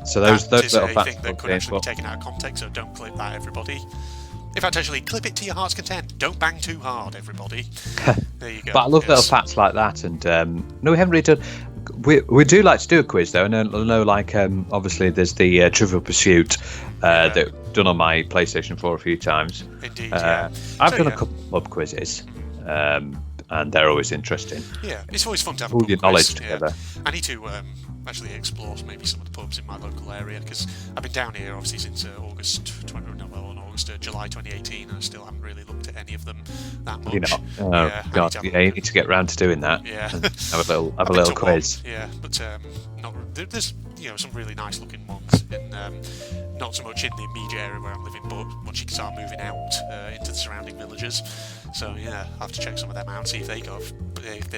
So those little facts thing that could actually be taken out of context. So don't clip that, everybody. In fact, actually, clip it to your heart's content. Don't bang too hard, everybody. There you go. But I love little facts like that. And no, we haven't really done. We do like to do a quiz though, and I know like obviously there's the Trivial Pursuit that I've done on my PlayStation 4 a few times. Indeed, I've done a couple of pub quizzes, and they're always interesting. Yeah, it's always fun to have all a pub your knowledge quiz. together. I need to actually explore maybe some of the pubs in my local area because I've been down here obviously since July 2018, and I still haven't really looked at any of them that much. You know, you need to get round to doing that. Yeah, have a little quiz. Yeah, but there's some really nice looking ones in not so much in the immediate area where I'm living, but once you start moving out into the surrounding villages. So yeah, I'll have to check some of them out and see if they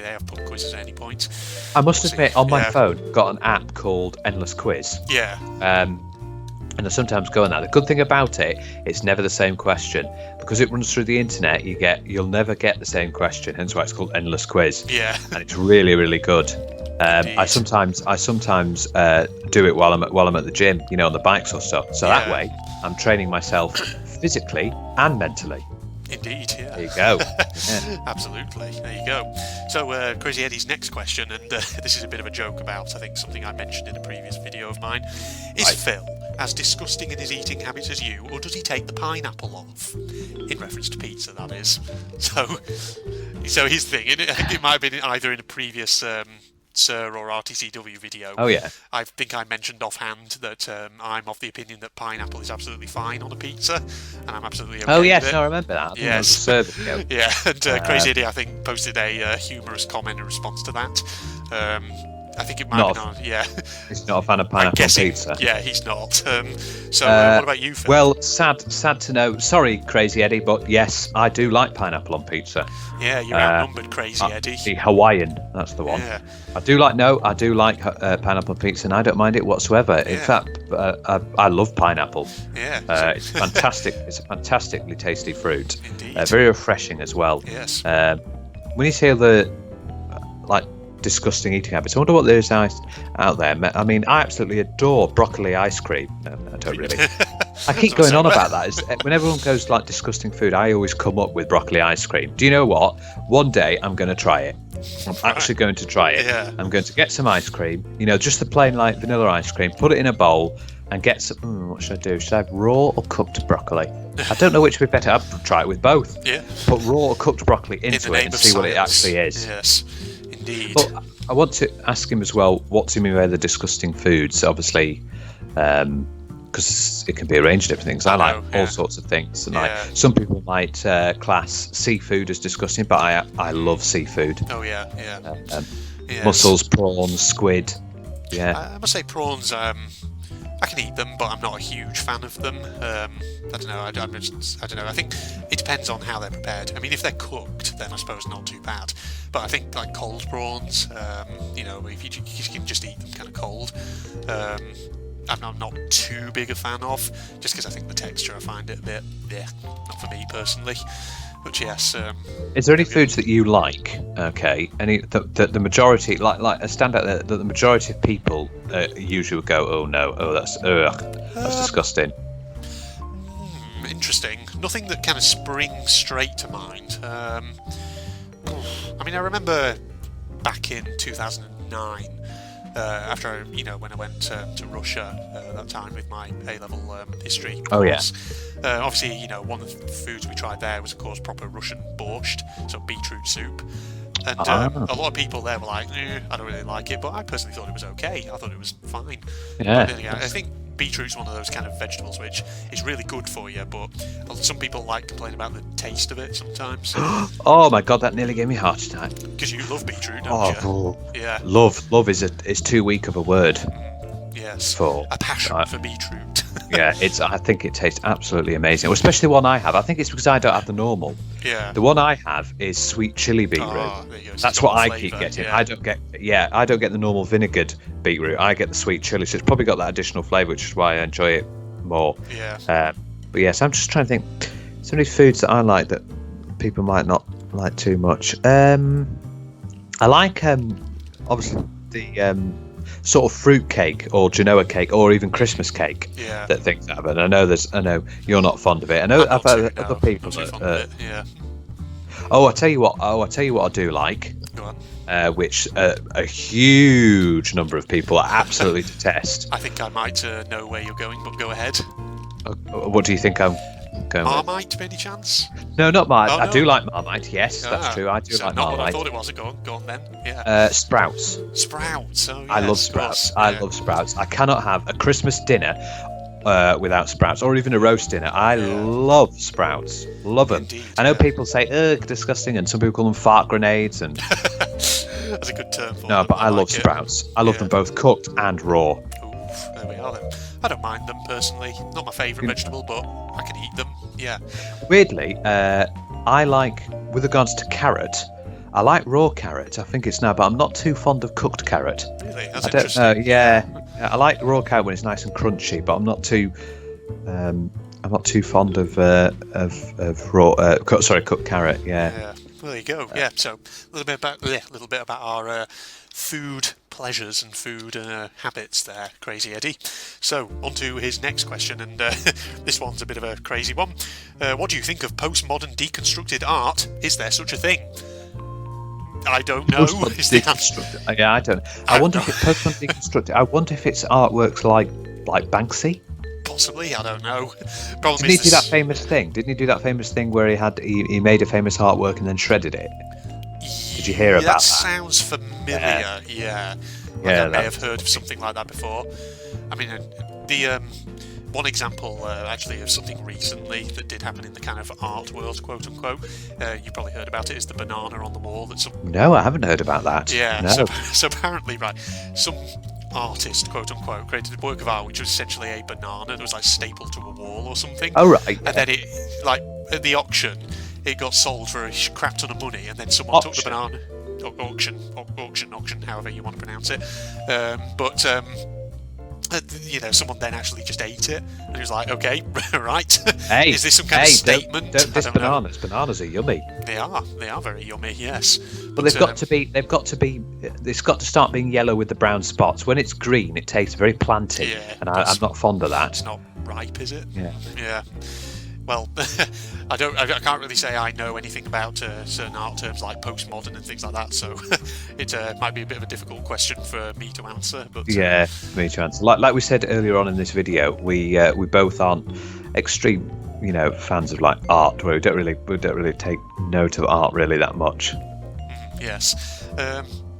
have pub quizzes at any point. I must admit, on my phone, I've got an app called Endless Quiz. Yeah. And I sometimes go on that. The good thing about it, it's never the same question because it runs through the internet. You'll never get the same question, hence why it's called Endless Quiz. Yeah, and it's really, really good. I sometimes do it while I'm at the gym, on the bikes or stuff. So that way, I'm training myself physically and mentally. Indeed, yeah. There you go. Absolutely. There you go. So, Crazy Eddie's next question, and this is a bit of a joke about, I think, something I mentioned in a previous video of mine. Is Phil as disgusting in his eating habits as you, or does he take the pineapple off? In reference to pizza, that is. So his thing, it might have been either in a previous Sir or RTCW video. Oh yeah. I think I mentioned offhand that I'm of the opinion that pineapple is absolutely fine on a pizza, and I'm absolutely okay with it. I remember that. Yes. Yeah, and Crazy Eddie, I think, posted a humorous comment in response to that. I think it might have been on, yeah. He's not a fan of pineapple on pizza. Yeah, he's not. What about you, Phil? Well, sad to know. Sorry, Crazy Eddie, but yes, I do like pineapple on pizza. Yeah, you're outnumbered, Crazy Eddie. The Hawaiian, that's the one. Yeah. I do like pineapple pizza, and I don't mind it whatsoever. Yeah. In fact, I love pineapple. Yeah. It's fantastic. It's a fantastically tasty fruit. Indeed. Very refreshing as well. Yes. When you say the disgusting eating habits, I wonder what there is out there. I mean, I absolutely adore broccoli ice cream. No, I don't really. I keep going on about that. When everyone goes disgusting food, I always come up with broccoli ice cream. Do you know what? One day I'm going to try it. I'm actually going to try it. Yeah. I'm going to get some ice cream, just the plain vanilla ice cream, put it in a bowl and get some, what should I do? Should I have raw or cooked broccoli? I don't know which would be better. I'd try it with both. Yeah. Put raw or cooked broccoli into it and see what it actually is. Yes, indeed. But I want to ask him as well, what's he mean by the disgusting foods? Obviously, because it can be arranged different things. I like all sorts of things, and some people might class seafood as disgusting, but I love seafood. Oh yeah. Yes. Mussels, prawns, squid. Yeah. I must say prawns. I can eat them, but I'm not a huge fan of them. I don't know. I don't know. I think it depends on how they're prepared. I mean, if they're cooked, then I suppose not too bad. But I think cold prawns, if you can just eat them kind of cold, I'm not too big a fan of, just because I think the texture, I find it a bit, not for me personally. But yes. Is there any foods that you like? Okay, any that the majority like a standout that the majority of people usually would go, oh no, oh that's disgusting. Interesting. Nothing that kind of springs straight to mind. I mean, I remember back in 2009, after when I went to Russia that time with my A-level history course. Oh yeah. Obviously, one of the foods we tried there was, of course, proper Russian borscht, so beetroot soup. And a lot of people there were like, I don't really like it, but I personally thought it was okay. I thought it was fine. Yeah. But then again, I think beetroot's one of those kind of vegetables which is really good for you, but some people like complain about the taste of it sometimes. Oh my god, that nearly gave me a heart attack. Because you love beetroot, don't you? Yeah. Love is too weak of a word. Yes. For a passion for beetroot. Yeah, I think it tastes absolutely amazing. Well, especially the one I have. I think it's because I don't have the normal. Yeah. The one I have is sweet chili beetroot. Oh, there you go. That's what I keep getting. Yeah. I don't get the normal vinegared beetroot. I get the sweet chili, so it's probably got that additional flavour, which is why I enjoy it more. Yeah. But yes, I'm just trying to think. So many foods that I like that people might not like too much. I like obviously the sort of fruit cake or Genoa cake or even Christmas cake that things have. And I know you're not fond of it. I know I've heard other people that. Oh, I tell you what I do like. Go on. Which a huge number of people absolutely detest. I think I might know where you're going, but go ahead. What do you think I'm going with? Marmite, by any chance? No, not Marmite. Oh, no. I do like Marmite. Yes, that's true. I do like not Marmite. What I thought it was. Go on then. Yeah. Sprouts. Sprouts. Oh, yes, I love sprouts. Yeah. I love sprouts. I cannot have a Christmas dinner without sprouts, or even a roast dinner. I love sprouts. Love them. Indeed, I know people say, ugh, disgusting, and some people call them fart grenades. And that's a good term for no, them. but I love sprouts. I love them both cooked and raw. Oof, there we are then. I don't mind them personally. Not my favourite vegetable, but I can eat them. Yeah. Weirdly, I like, with regards to carrot, I like raw carrot. I think it's now, but I'm not too fond of cooked carrot. Really? That's I don't interesting. know. Yeah, I like raw carrot when it's nice and crunchy, but I'm not too fond of raw. Cooked carrot. Yeah. Well, there you go. Yeah. So a little bit about our food pleasures and food habits there, Crazy Eddie. So on to his next question, and this one's a bit of a crazy one. What do you think of postmodern deconstructed art? Is there such a thing? I don't know. Is the answer. Yeah, I don't. I wonder if it's postmodern deconstructed. I wonder if it's artworks like Banksy. Possibly, I don't know. Problem Didn't he do that famous thing? Didn't he do that famous thing where he made a famous artwork and then shredded it? Did you hear about that? That sounds familiar. Yeah. I may have heard of something like that before. I mean, the one example actually of something recently that did happen in the kind of art world, quote unquote. You probably heard about it. Is the banana on the wall that some? No, I haven't heard about that. Yeah. No. So apparently, right, some artist, quote unquote, created a work of art which was essentially a banana that was like stapled to a wall or something. Oh right. And then it, like at the auction, it got sold for a crap ton of money, and then someone took the banana. Auction, however you want to pronounce it. Someone then actually just ate it, and he was like, "Okay, right, hey, is this some kind of statement?" Don't diss bananas. Bananas are yummy. They are very yummy, yes. But it's got to start being yellow with the brown spots. When it's green, it tastes very planty, and I'm not fond of that. It's not ripe, is it? Yeah. Well, I can't really say I know anything about certain art terms like postmodern and things like that, so it might be a bit of a difficult question for me to answer. But yeah, me to answer. Like we said earlier on in this video, we both aren't extreme, fans of like art. Where we don't really take note of art really that much. Yes.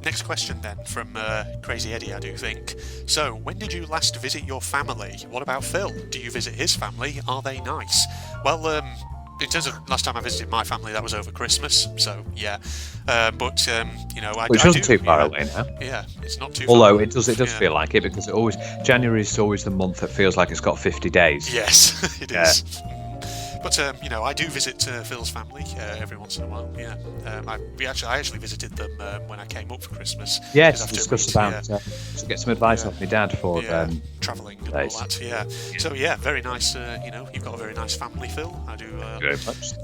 Next question then from Crazy Eddie, I do think. So, when did you last visit your family? What about Phil? Do you visit his family? Are they nice? Well, in terms of last time I visited my family, that was over Christmas, so yeah. Which isn't too far away now. Yeah, it's not too Although far. it does feel like it, because January is always the month that feels like it's got 50 days. Yes, it is. But I do visit Phil's family every once in a while. Yeah, I actually visited them when I came up for Christmas. Yes, discuss about to get some advice off my dad for travelling and all that. Yeah. So very nice. You've got a very nice family, Phil. I do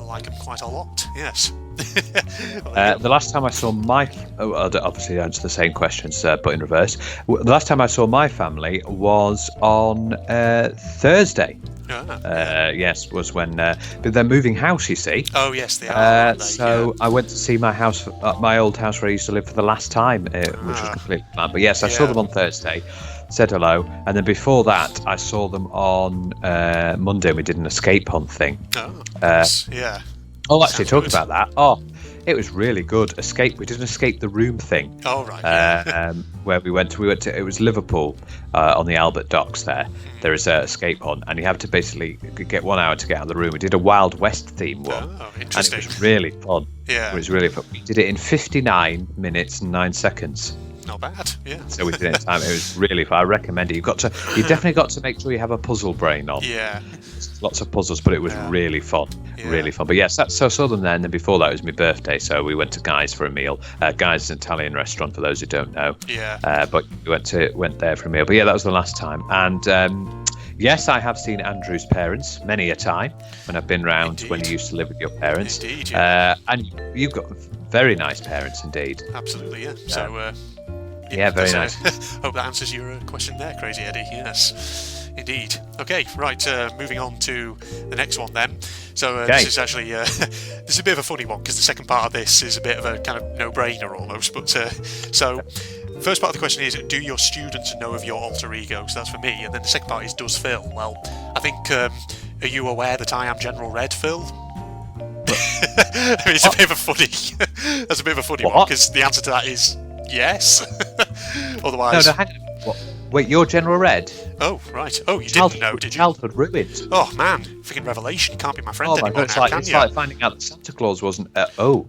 like them quite a lot. Yes. The last time I saw I'll obviously answer the same questions, but in reverse. The last time I saw my family was on Thursday. Yes, was when they're moving house, you see. Oh yes, they are. I went to see my house, my old house where I used to live for the last time, which was completely planned. But yes, I saw them on Thursday, said hello, and then before that I saw them on Monday. We did an escape hunt thing. Yeah. Oh, actually, talking about that. Oh, it was really good. We did an escape the room thing. Oh right. Where we went to it was Liverpool on the Albert Docks. There is a escape hunt, and you have to basically get 1 hour to get out of the room. We did a Wild West theme one, and it was really fun. Yeah, it was really fun. We did it in 59 minutes and 9 seconds. Not bad, yeah. So we did it in time. It was really fun. I recommend it. You definitely got to make sure you have a puzzle brain on. Yeah. Lots of puzzles, but it was really fun. Really fun. But yes, so I saw them there, and then before that was my birthday, so we went to Guy's for a meal. Guy's is an Italian restaurant, for those who don't know. Yeah. But we went there for a meal. But yeah, that was the last time. And yes, I have seen Andrew's parents many a time when I've been round when you used to live with your parents. Indeed, yeah. And you've got very nice parents indeed. Absolutely, yeah. So, very nice. Hope that answers your question there, Crazy Eddie. Yes, indeed. Okay, right. Moving on to the next one then. So this is actually this is a bit of a funny one because the second part of this is a bit of a kind of no-brainer almost. But so first part of the question is: do your students know of your alter ego? So that's for me. And then the second part is: does Phil? Well, I think are you aware that I am General Red, Phil? It's a bit of a funny. That's a bit of a funny one because the answer to that is yes. Otherwise, no, hang on. Wait, you're General Red? Oh, right. Oh, you didn't know, did you? Childhood ruined. Oh man, freaking revelation! You can't be my friend anymore. God, it's like finding out that Santa Claus wasn't. No,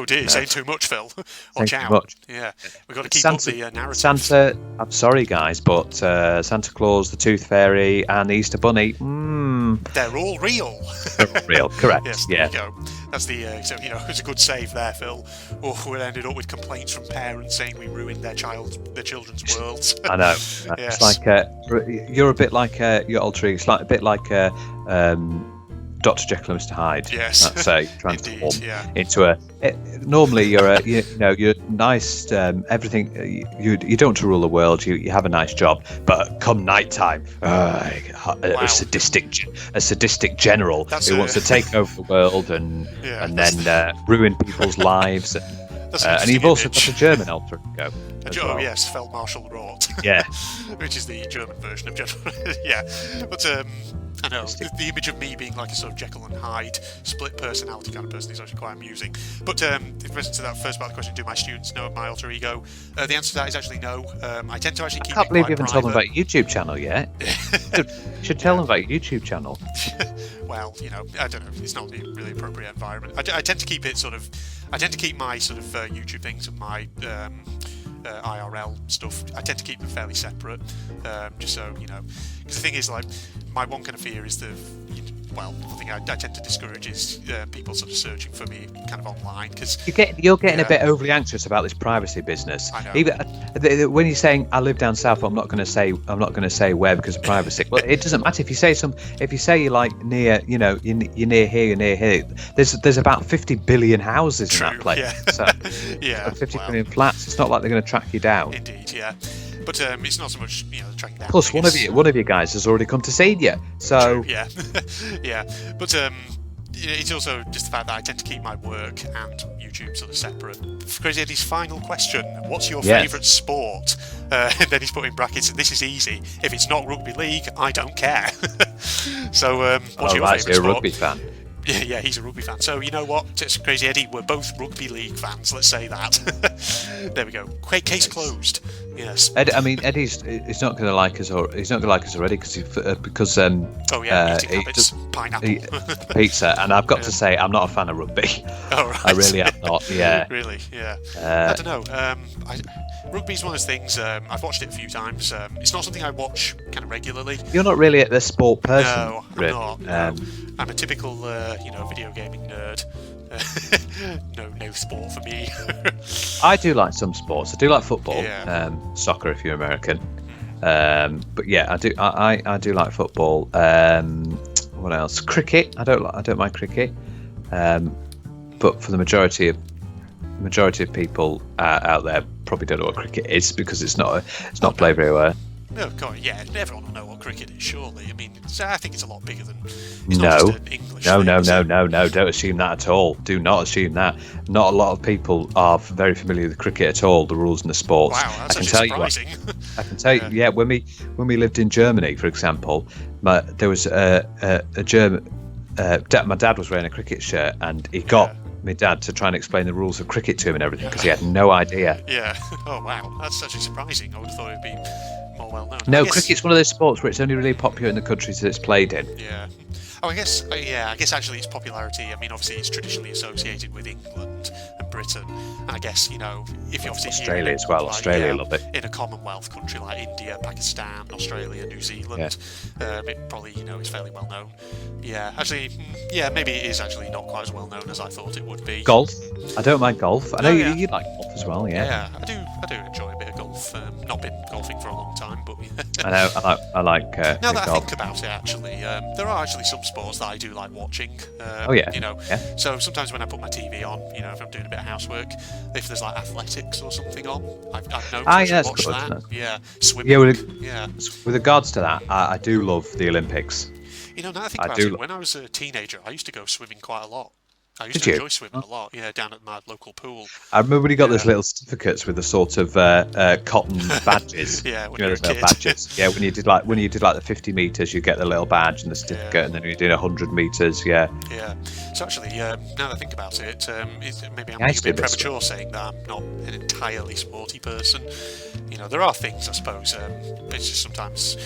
dear, saying too much, Phil. Watch out. Too much. Yeah, we've got to keep up the narrative. Santa, I'm sorry, guys, but Santa Claus, the Tooth Fairy, and the Easter Bunny, they're all real. They're all real, correct. Yes, there you go. That's the, so, it's a good save there, Phil. Oh, we ended up with complaints from parents saying we ruined their children's worlds. I know. Yes. It's like, you're a bit like your alter ego. It's like a bit like Dr. Jekyll and Mr. Hyde. Yes. That's a transform into a. Normally, you're you're nice. Everything you don't want to rule the world. You have a nice job, but come nighttime, a sadistic general who wants to take over the world and then ruin people's lives. And you've also got a German alter ego. Oh yes, Feldmarschall Roth. Yeah. Which is the German version of General. Yeah, but I know the image of me being like a sort of Jekyll and Hyde split personality kind of person is actually quite amusing. But in response to that first part of the question, do my students know of my alter ego? The answer to that is actually no. I tend to actually keep. I can't believe you haven't told them about your YouTube channel yet. You should tell them about your YouTube channel. Well, I don't know. It's not the really appropriate environment. I tend to keep it sort of. I tend to keep my sort of YouTube things and my IRL stuff. I tend to keep them fairly separate, just so because the thing is, like, my one kind of fear is the thing I tend to discourage is people sort of searching for me kind of online because you're getting a bit overly anxious about this privacy business. I know. Even when you're saying I live down south, I'm not going to say where because of privacy. Well, it doesn't matter if you say you're like near, you're near here. There's about 50 billion houses in that place. Yeah. So 50 billion flats. It's not like they're going to track you down. Indeed, yeah. But it's not so much tracking down. Plus, one of you guys has already come to see you. So true, yeah, yeah. But it's also just the fact that I tend to keep my work and YouTube sort of separate. Crazy Eddie's final question: what's your favourite sport? And then he's put in brackets, "This is easy. If it's not rugby league, I don't care." So, what's your favourite sport? You're a rugby fan. Yeah, he's a rugby fan. So you know what, it's Crazy Eddie, we're both rugby league fans. Let's say that. There we go. Case closed. Yes. I mean, Eddie's not going to like us, or he's not going to like us already because eating habits, pineapple, pizza, and I've got to say, I'm not a fan of rugby. Oh, right. I really am not. Yeah. Really, yeah. I don't know. Rugby's one of those things. I've watched it a few times. It's not something I watch kind of regularly. You're not really a sport person. No, I'm really. not. No. I'm a typical, video gaming nerd. No sport for me. I do like some sports. I do like football, Yeah. Soccer if you're American. But yeah, I do. I do like football. What else? Cricket. I don't mind cricket. But for the majority of people out there probably don't know what cricket is because it's not played very well. Oh God, yeah, everyone will know what cricket is, surely. I mean, I think it's a lot bigger than. No, not just an English no, thing, no, is no, it? no, no. Don't assume that at all. Do not assume that. Not a lot of people are very familiar with cricket at all. The rules and the sports. Wow, that's I can actually tell surprising. I can tell you. Yeah, when we lived in Germany, for example, there was a German. My dad was wearing a cricket shirt, and he got my dad to try and explain the rules of cricket to him and everything because he had no idea. Yeah. Oh wow, that's actually surprising. I would have thought it'd be more well known. No, I guess, cricket's one of those sports where it's only really popular in the countries that it's played in. Yeah. Oh, I guess actually its popularity. I mean, obviously it's traditionally associated with England and Britain, and I guess if you obviously Australia as well. Australia love it. In a Commonwealth country like India, Pakistan, Australia, New Zealand, it probably is fairly well known. Yeah, actually, maybe it is actually not quite as well known as I thought it would be. Golf. I don't mind golf. I know yeah. you like golf as well. Yeah. Yeah, I do enjoy a bit of golf. Not been golfing for a long time, but I know. I like. now that golf. I think about it, actually, there are actually some sports that I do like watching. Yeah. So sometimes when I put my TV on, if I'm doing a bit of housework, if there's like athletics or something on, I've known to watch good, that. Yeah, swimming. Yeah, with regards to that, I do love the Olympics. Now that I think about it, when I was a teenager, I used to go swimming quite a lot. I used to enjoy swimming a lot, down at my local pool. I remember when you got those little certificates with the sort of cotton badges. Yeah, when you were a kid. Badges. Yeah, when you did like the 50 meters, you get the little badge and the certificate, and then when you did 100 meters, yeah. Yeah. So actually, now that I think about it, maybe I'm being a bit premature saying that I'm not an entirely sporty person. There are things, I suppose. It's just sometimes,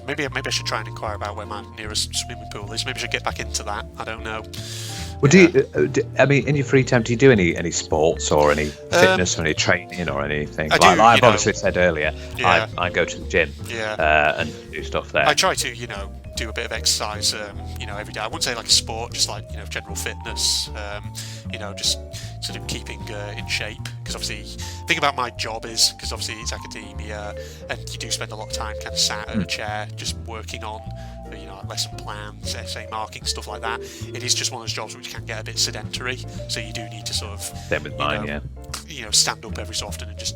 maybe I should try and inquire about where my nearest swimming pool is. Maybe I should get back into that. I don't know. Well, I mean, in your free time, do you do any sports or any fitness or any training or anything? I've obviously said earlier, I go to the gym and do stuff there. I try to, do a bit of exercise, every day. I wouldn't say like a sport, just like, general fitness, just sort of keeping in shape. Because obviously, the thing about my job is, because obviously it's academia, and you do spend a lot of time kind of sat at a chair, just working on, like lesson plans, essay marking, stuff like that. It is just one of those jobs which can get a bit sedentary, so you do need to sort of, Same with mine, stand up every so often and just,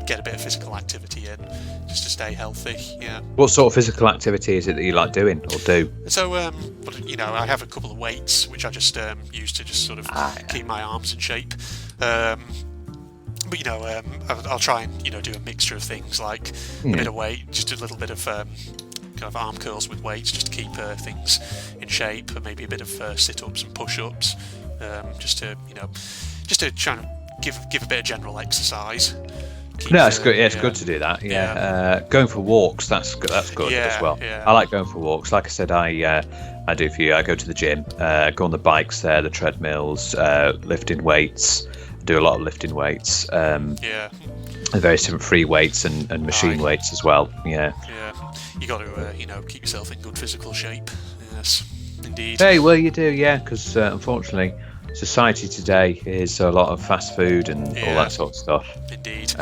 get a bit of physical activity in, just to stay healthy. Yeah. What sort of physical activity is it that you like doing or do? So, I have a couple of weights which I just use to just sort of keep my arms in shape. But I'll try and do a mixture of things like a bit of weight, just a little bit of kind of arm curls with weights, just to keep things in shape, and maybe a bit of sit-ups and push-ups, just to try and give a bit of general exercise. It's good. Yeah, it's good to do that. Yeah, going for walks. That's good as well. Yeah. I like going for walks. Like I said, I do for you. I go to the gym, go on the bikes there, the treadmills, lifting weights. Do a lot of lifting weights. And various different free weights and machine weights as well. Yeah. Yeah. You got to keep yourself in good physical shape. Yes, indeed. Hey, well, you do, yeah, because unfortunately, society today is a lot of fast food and all that sort of stuff. Indeed.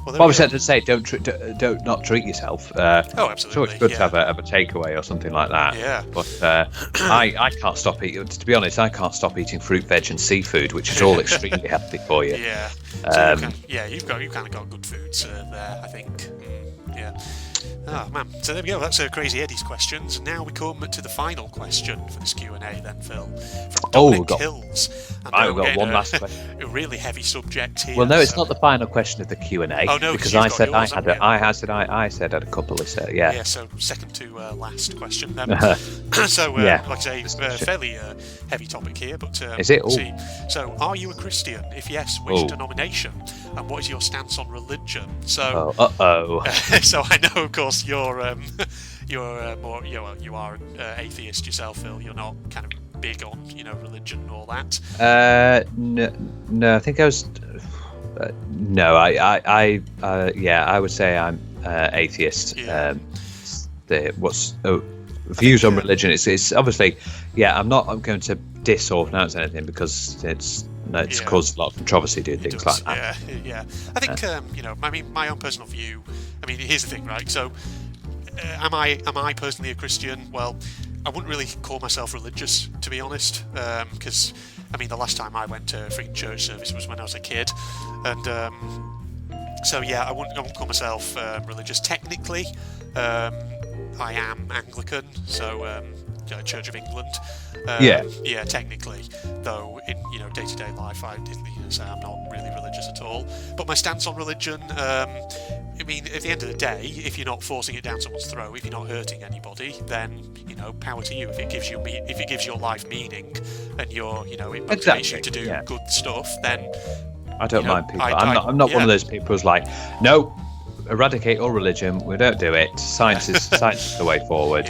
Obviously, I have to say, don't not treat yourself. Absolutely. It's always good to have a takeaway or something like that. Yeah. But I can't stop eating. To be honest, I can't stop eating fruit, veg, and seafood, which is all extremely healthy for you. Yeah. So you've kind of got good foods there, I think. Yeah. Oh man, so there we go, that's Crazy Eddie's questions. Now we come to the final question for this Q&A then, Phil, from Dominic Hills. Right, we've got one last question. A really heavy subject here. Well, no, it's not the final question of the Q&A. Oh, no, because you've I got said yours, I had haven't I said I had a couple of yeah. Yeah, so second to last question then. So, Yeah. like I say, fairly heavy topic here, but Is it? see. So, are you a Christian? If yes, which denomination? And what is your stance on religion? So, so I know, of course, you're more you are an atheist yourself, Phil. You're not kind of big on religion and all that. No, I think I was. No, I would say I'm atheist. Yeah. Views on religion? It's obviously, I'm going to diss or pronounce anything because it's caused a lot of controversy doing things like that. Yeah. I think I mean, my own personal view. I mean, here's the thing, right? So, am I personally a Christian? Well, I wouldn't really call myself religious, to be honest, because I mean, the last time I went to a freaking church service was when I was a kid, and so I wouldn't call myself religious. Technically, I am Anglican, so Church of England. Technically, though in day-to-day life, I didn't say I'm not really religious at all. But my stance on religion, I mean, at the end of the day, if you're not forcing it down someone's throat, if you're not hurting anybody, then power to you. If it gives your life meaning, and it motivates you to do good stuff, then I don't mind people. I'm not one of those people who's like, no, eradicate all religion. We don't do it. Science is the way forward.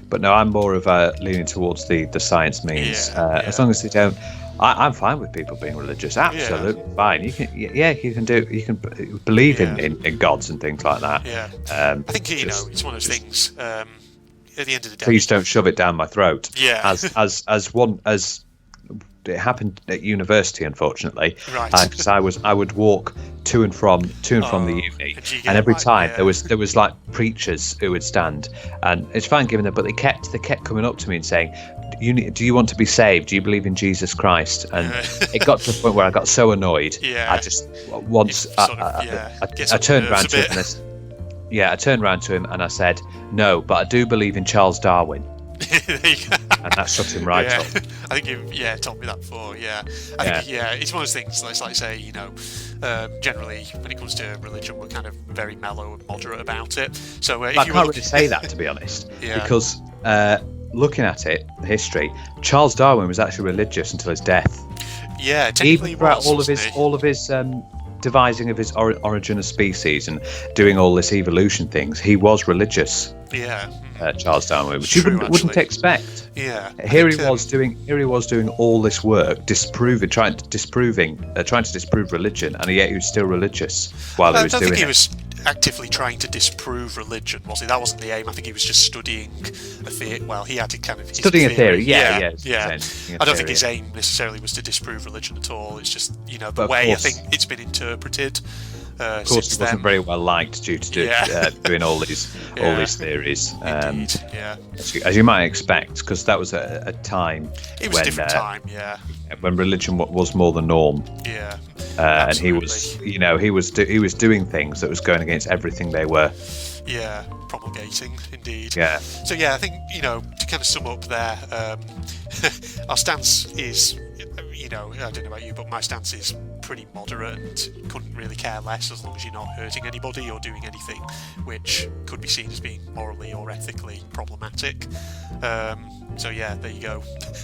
But no, I'm more of leaning towards the science means. As long as they don't. I'm fine with people being religious. Absolutely fine. You can believe in gods and things like that. I think it's one of those things. At the end of the day, please don't shove it down my throat. As it happened at university, unfortunately. Right. Because I would walk to and from the uni, and every time there was like preachers who would stand, and it's fine giving them, but they kept coming up to me and saying, do you want to be saved? Do you believe in Jesus Christ? And it got to the point where I got so annoyed. I just I turned around to him I turned around to him and I said, no, but I do believe in Charles Darwin. And that shut him right up. I think you've told me that before. I think it's one of those things. It's like say, generally when it comes to religion, we're kind of very mellow and moderate about it. So I can't really say that, to be honest, because looking at it, the history, Charles Darwin was actually religious until his death. Even throughout all of his devising of his origin of species and doing all this evolution things, he was religious. Charles Darwin, which you wouldn't expect. Here he was doing all this work, trying to disprove religion, and yet he was still religious while he was doing it. I don't think he was actively trying to disprove religion, was he? That wasn't the aim. I think he was just studying a theory. Well, he had to kind of studying a theory. I don't think his aim necessarily was to disprove religion at all. It's just the way I think it's been interpreted. Of course, it wasn't very well liked due to doing all these theories. As you might expect, because that was a time. It was a different time, when religion was more the norm. And he was doing things that was going against everything they were. Promulgating, indeed. So I think to kind of sum up there, our stance is, I don't know about you, but my stance is pretty moderate and couldn't really care less as long as you're not hurting anybody or doing anything which could be seen as being morally or ethically problematic. So there you go.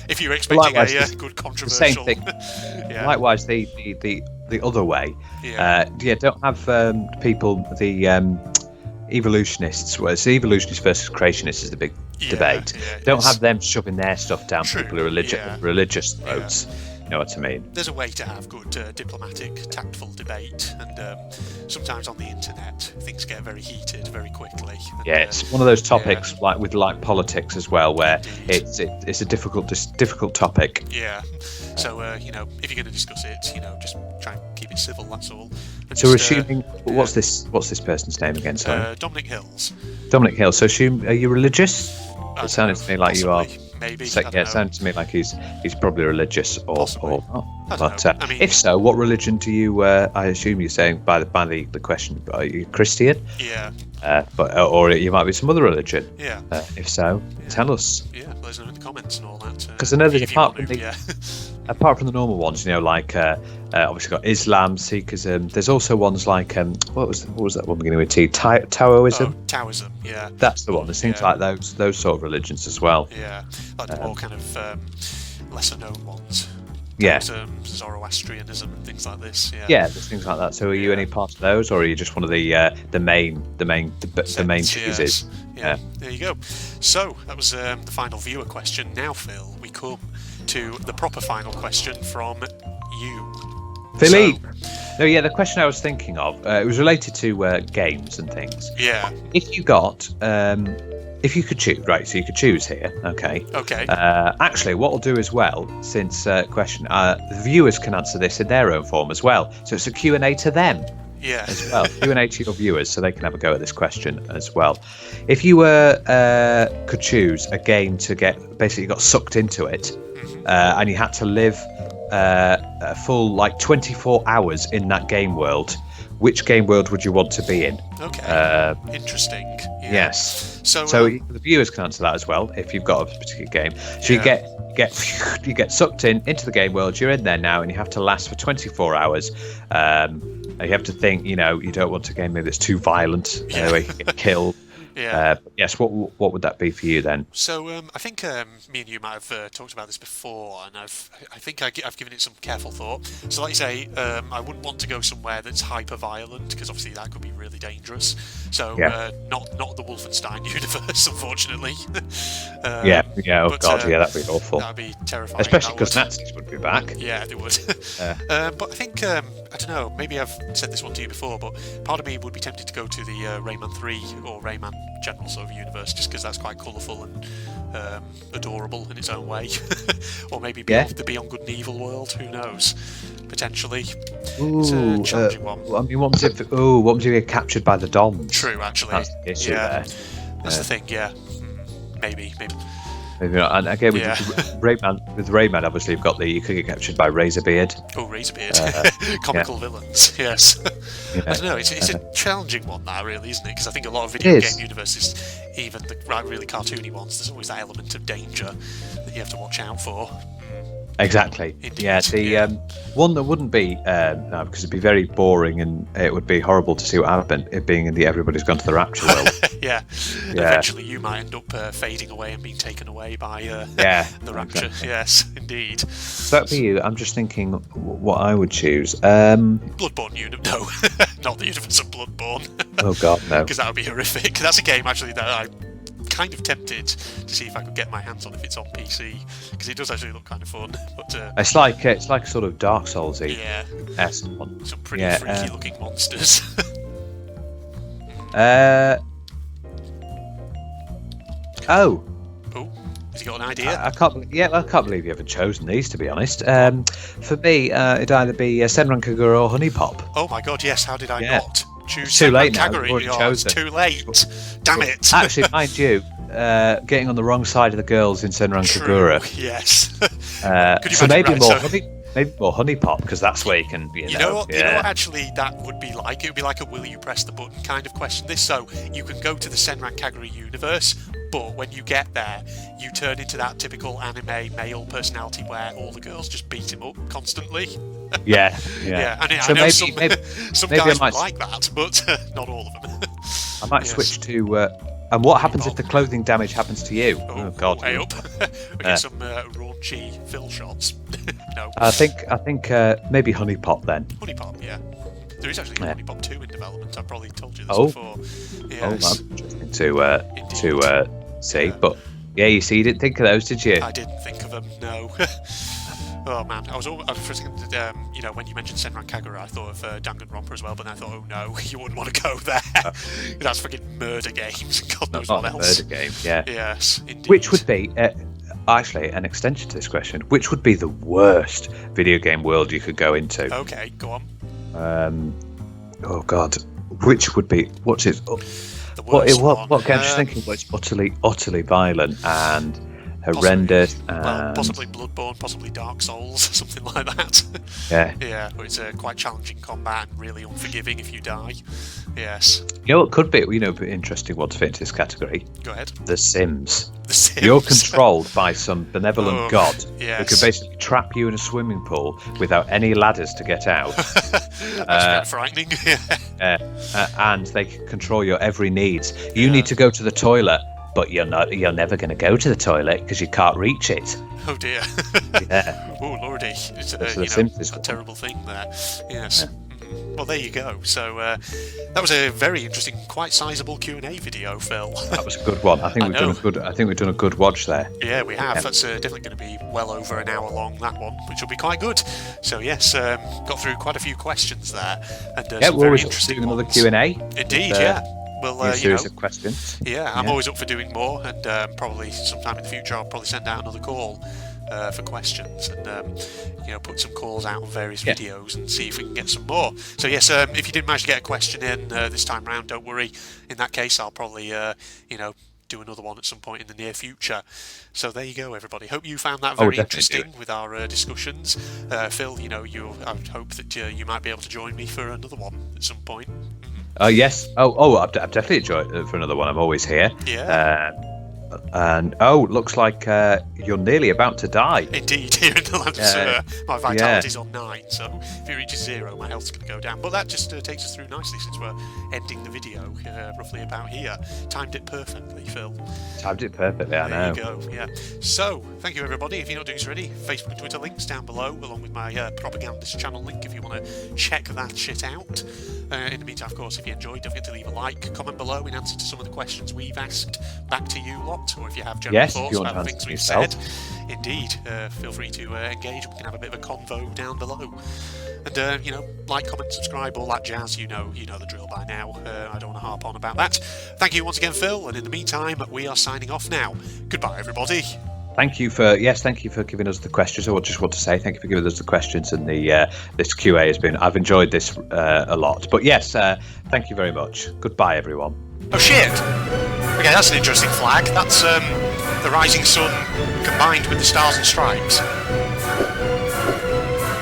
If you're expecting a good controversial, the same thing. Likewise, the other way. Don't have people evolutionists. Well, it's evolutionists versus creationists is the big debate. Don't have them shoving their stuff down people who are religious throats. You know what I mean? There's a way to have good diplomatic, tactful debate, and sometimes on the internet things get very heated very quickly. And, it's one of those topics like politics as well, where it's a difficult topic. So if you're going to discuss it, just try and keep it civil. That's all. And so, assuming what's this person's name again? Sorry, Dominic Hills. Dominic Hills. So, are you religious? It sounded to me like possibly. You are. Maybe. It sounds to me like he's probably religious or not. But if so, what religion do you? I assume you're saying by the question, are you Christian? Or you might be some other religion. If so, tell us. Let us know in the comments and all that. Because I know there's apart from apart from the normal ones, like obviously got Islam, Sikhism. There's also ones like what was that one beginning with T? Taoism. Oh, Taoism, yeah. That's the one. There's things like those sort of religions as well. Yeah, like the more kind of lesser known ones. Yeah. Zoroastrianism and things like this. Yeah. Yeah, there's things like that. So are you any part of those, or are you just one of the main cheeses? Yeah. There you go. So that was the final viewer question. Now, Phil, we come to the proper final question from you, Philippe. No, yeah, the question I was thinking of, it was related to games and things. Yeah. If you got, if you could choose, right? So you could choose here. Okay. Okay. Actually, what we'll do as well, since question, the viewers can answer this in their own form as well. So it's a Q&A to them. Yeah. As well, Q&A to your viewers, so they can have a go at this question as well. If you could choose a game to basically got sucked into it, and you had to live a full 24 hours in that game world, which game world would you want to be in? Okay. Interesting. Yeah. Yes. So the viewers can answer that as well if you've got a particular game. So you get sucked into the game world. You're in there now, and you have to last for 24 hours. You have to think. You don't want a game that's too violent. Where you get killed. Yeah. Yes. What would that be for you then? So I think me and you might have talked about this before, and I think I've given it some careful thought. So, like you say, I wouldn't want to go somewhere that's hyper violent because obviously that could be really dangerous. So not the Wolfenstein universe, unfortunately. Yeah. Oh God, that'd be awful. That'd be terrifying. Especially because Nazis would be back. Yeah, they would. But I think I don't know. Maybe I've said this one to you before, but part of me would be tempted to go to the Rayman 3 or Rayman general sort of universe, just because that's quite colourful and adorable in its own way. Or maybe the Beyond Good and Evil world, who knows, potentially. It's a challenging one. I mean, what was if you get captured by the Doms? True, actually. That's the issue there. That's the thing, yeah. Maybe not. And again, with Rayman, obviously you could get captured by Razorbeard. Oh, Razorbeard. Comical villains, yes. I don't know, it's a challenging one now, really, isn't it? Because I think a lot of video game universes, even the really cartoony ones, there's always that element of danger that you have to watch out for. Exactly. Indeed. Yeah, the one that wouldn't be no, because it'd be very boring and it would be horrible to see what happened. It being in the Everybody's Gone to the Rapture world. Yeah. Eventually, you might end up fading away and being taken away by the Rapture. Exactly. Yes, indeed. So that'd be you. I'm just thinking what I would choose. Bloodborne no, not the universe of Bloodborne. Oh God, no. Because that would be horrific. That's a game actually that I kind of tempted to see if I could get my hands on if it's on PC, because it does actually look kind of fun. But it's like a sort of Dark Souls-y. Yeah. Some pretty freaky looking monsters. Oh, has he got an idea? I can't believe you haven't chosen these, to be honest. For me, it'd either be Senran Kagura or Honey Pop. Oh my God, yes! How did I not choose? It's too late now. It's too late. Damn it! Actually, mind you, getting on the wrong side of the girls in Senran Kagura. Yes. So maybe more Honey Pop, because that's where you can. You know what? You know what? Actually, that would be like. It would be like a "Will you press the button" kind of question. So you can go to the Senran Kagura universe, but when you get there, you turn into that typical anime male personality where all the girls just beat him up constantly. Yeah. And so I know maybe some guys would like that, but not all of them. I might switch to. And what happens if the clothing damage happens to you? Oh God! Way up. We get some raunchy fill shots. No. I think maybe Honey Pop then. Honey Pop, yeah. There is actually a Honey Pop 2 in development. I've probably told you this before. Yes. That's interesting to see. But you see, you didn't think of those, did you? I didn't think of them. No. Oh man, I was for a second, when you mentioned Senran Kagura, I thought of Danganronpa as well, but then I thought, oh no, you wouldn't want to go there. That's fucking murder games, and God knows what else. Murder game, yeah. Yes, indeed. Which would be, actually, an extension to this question, which would be the worst video game world you could go into? Okay, go on. Oh God, which would be, what's it? The worst what game? I'm just thinking, it's utterly violent and horrendous. Well, possibly Bloodborne, possibly Dark Souls, something like that. Yeah. Yeah, where it's quite challenging combat and really unforgiving if you die. Yes. You know, it could be, an interesting one to fit into this category. Go ahead. The Sims. The Sims. You're controlled by some benevolent god yes. who could basically trap you in a swimming pool without any ladders to get out. That's kind of frightening. And they can control your every needs. You need to go to the toilet, but you're never going to go to the toilet because you can't reach it. Oh dear. Yeah. Oh lordy. It's a terrible thing there. Yes. Yeah. Well, there you go. So that was a very interesting, quite sizable Q&A video, Phil. That was a good one. I think we've done a good watch there. Yeah, we have. That's definitely going to be well over an hour long, that one, which will be quite good. So yes, got through quite a few questions there, and some very interesting doing ones. Another Q&A. Indeed, yeah. Well, series of questions. Yeah, I'm always up for doing more, and probably sometime in the future I'll probably send out another call for questions, and put some calls out on various videos and see if we can get some more. So yes, if you didn't manage to get a question in this time round, don't worry. In that case, I'll probably do another one at some point in the near future. So there you go, everybody. Hope you found that very interesting with our discussions. Phil, I would hope that you might be able to join me for another one at some point. Yes. I've definitely enjoyed it for another one. I'm always here. Yeah. And looks like you're nearly about to die. Indeed, here in the land of my vitality's on 9, so if it reaches 0, my health's going to go down. But that just takes us through nicely, since we're ending the video roughly about here. Timed it perfectly, Phil. Timed it perfectly, I know. There you go, yeah. So, thank you everybody. If you're not doing so already, Facebook and Twitter links down below, along with my Propagandist channel link if you want to check that shit out. In the meantime, of course, if you enjoyed, don't forget to leave a like, comment below in answer to some of the questions we've asked back to you lot, or if you have general thoughts about the things we've said. Indeed, feel free to engage. We can have a bit of a convo down below. And, like, comment, subscribe, all that jazz. You know the drill by now. I don't want to harp on about that. Thank you once again, Phil, and in the meantime, we are signing off now. Goodbye, everybody. Thank you for giving us the questions. I just want to say thank you for giving us the questions, and this QA has been. I've enjoyed this a lot. But yes, thank you very much. Goodbye, everyone. Oh shit! Okay, that's an interesting flag. That's the rising sun combined with the stars and stripes.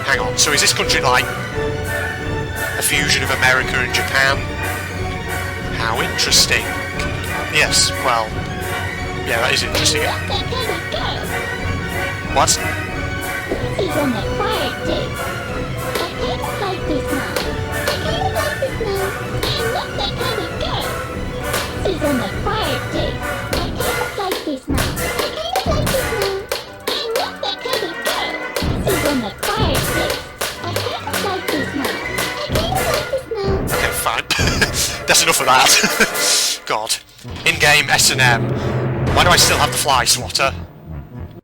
Hang on. So is this country like a fusion of America and Japan? How interesting. Yes. Well. Yeah, that is interesting. What? It's on the quiet day. I can't like this now. I can't like this now. I'm not that kind of girl. It's on the quiet day. I can't like this now. I can't like this now. I'm not that kind of girl. It's on the quiet day. I can't like this now. I can't like this now. Okay, fine. That's enough of that. God. In-game S&M. Why do I still have the fly swatter?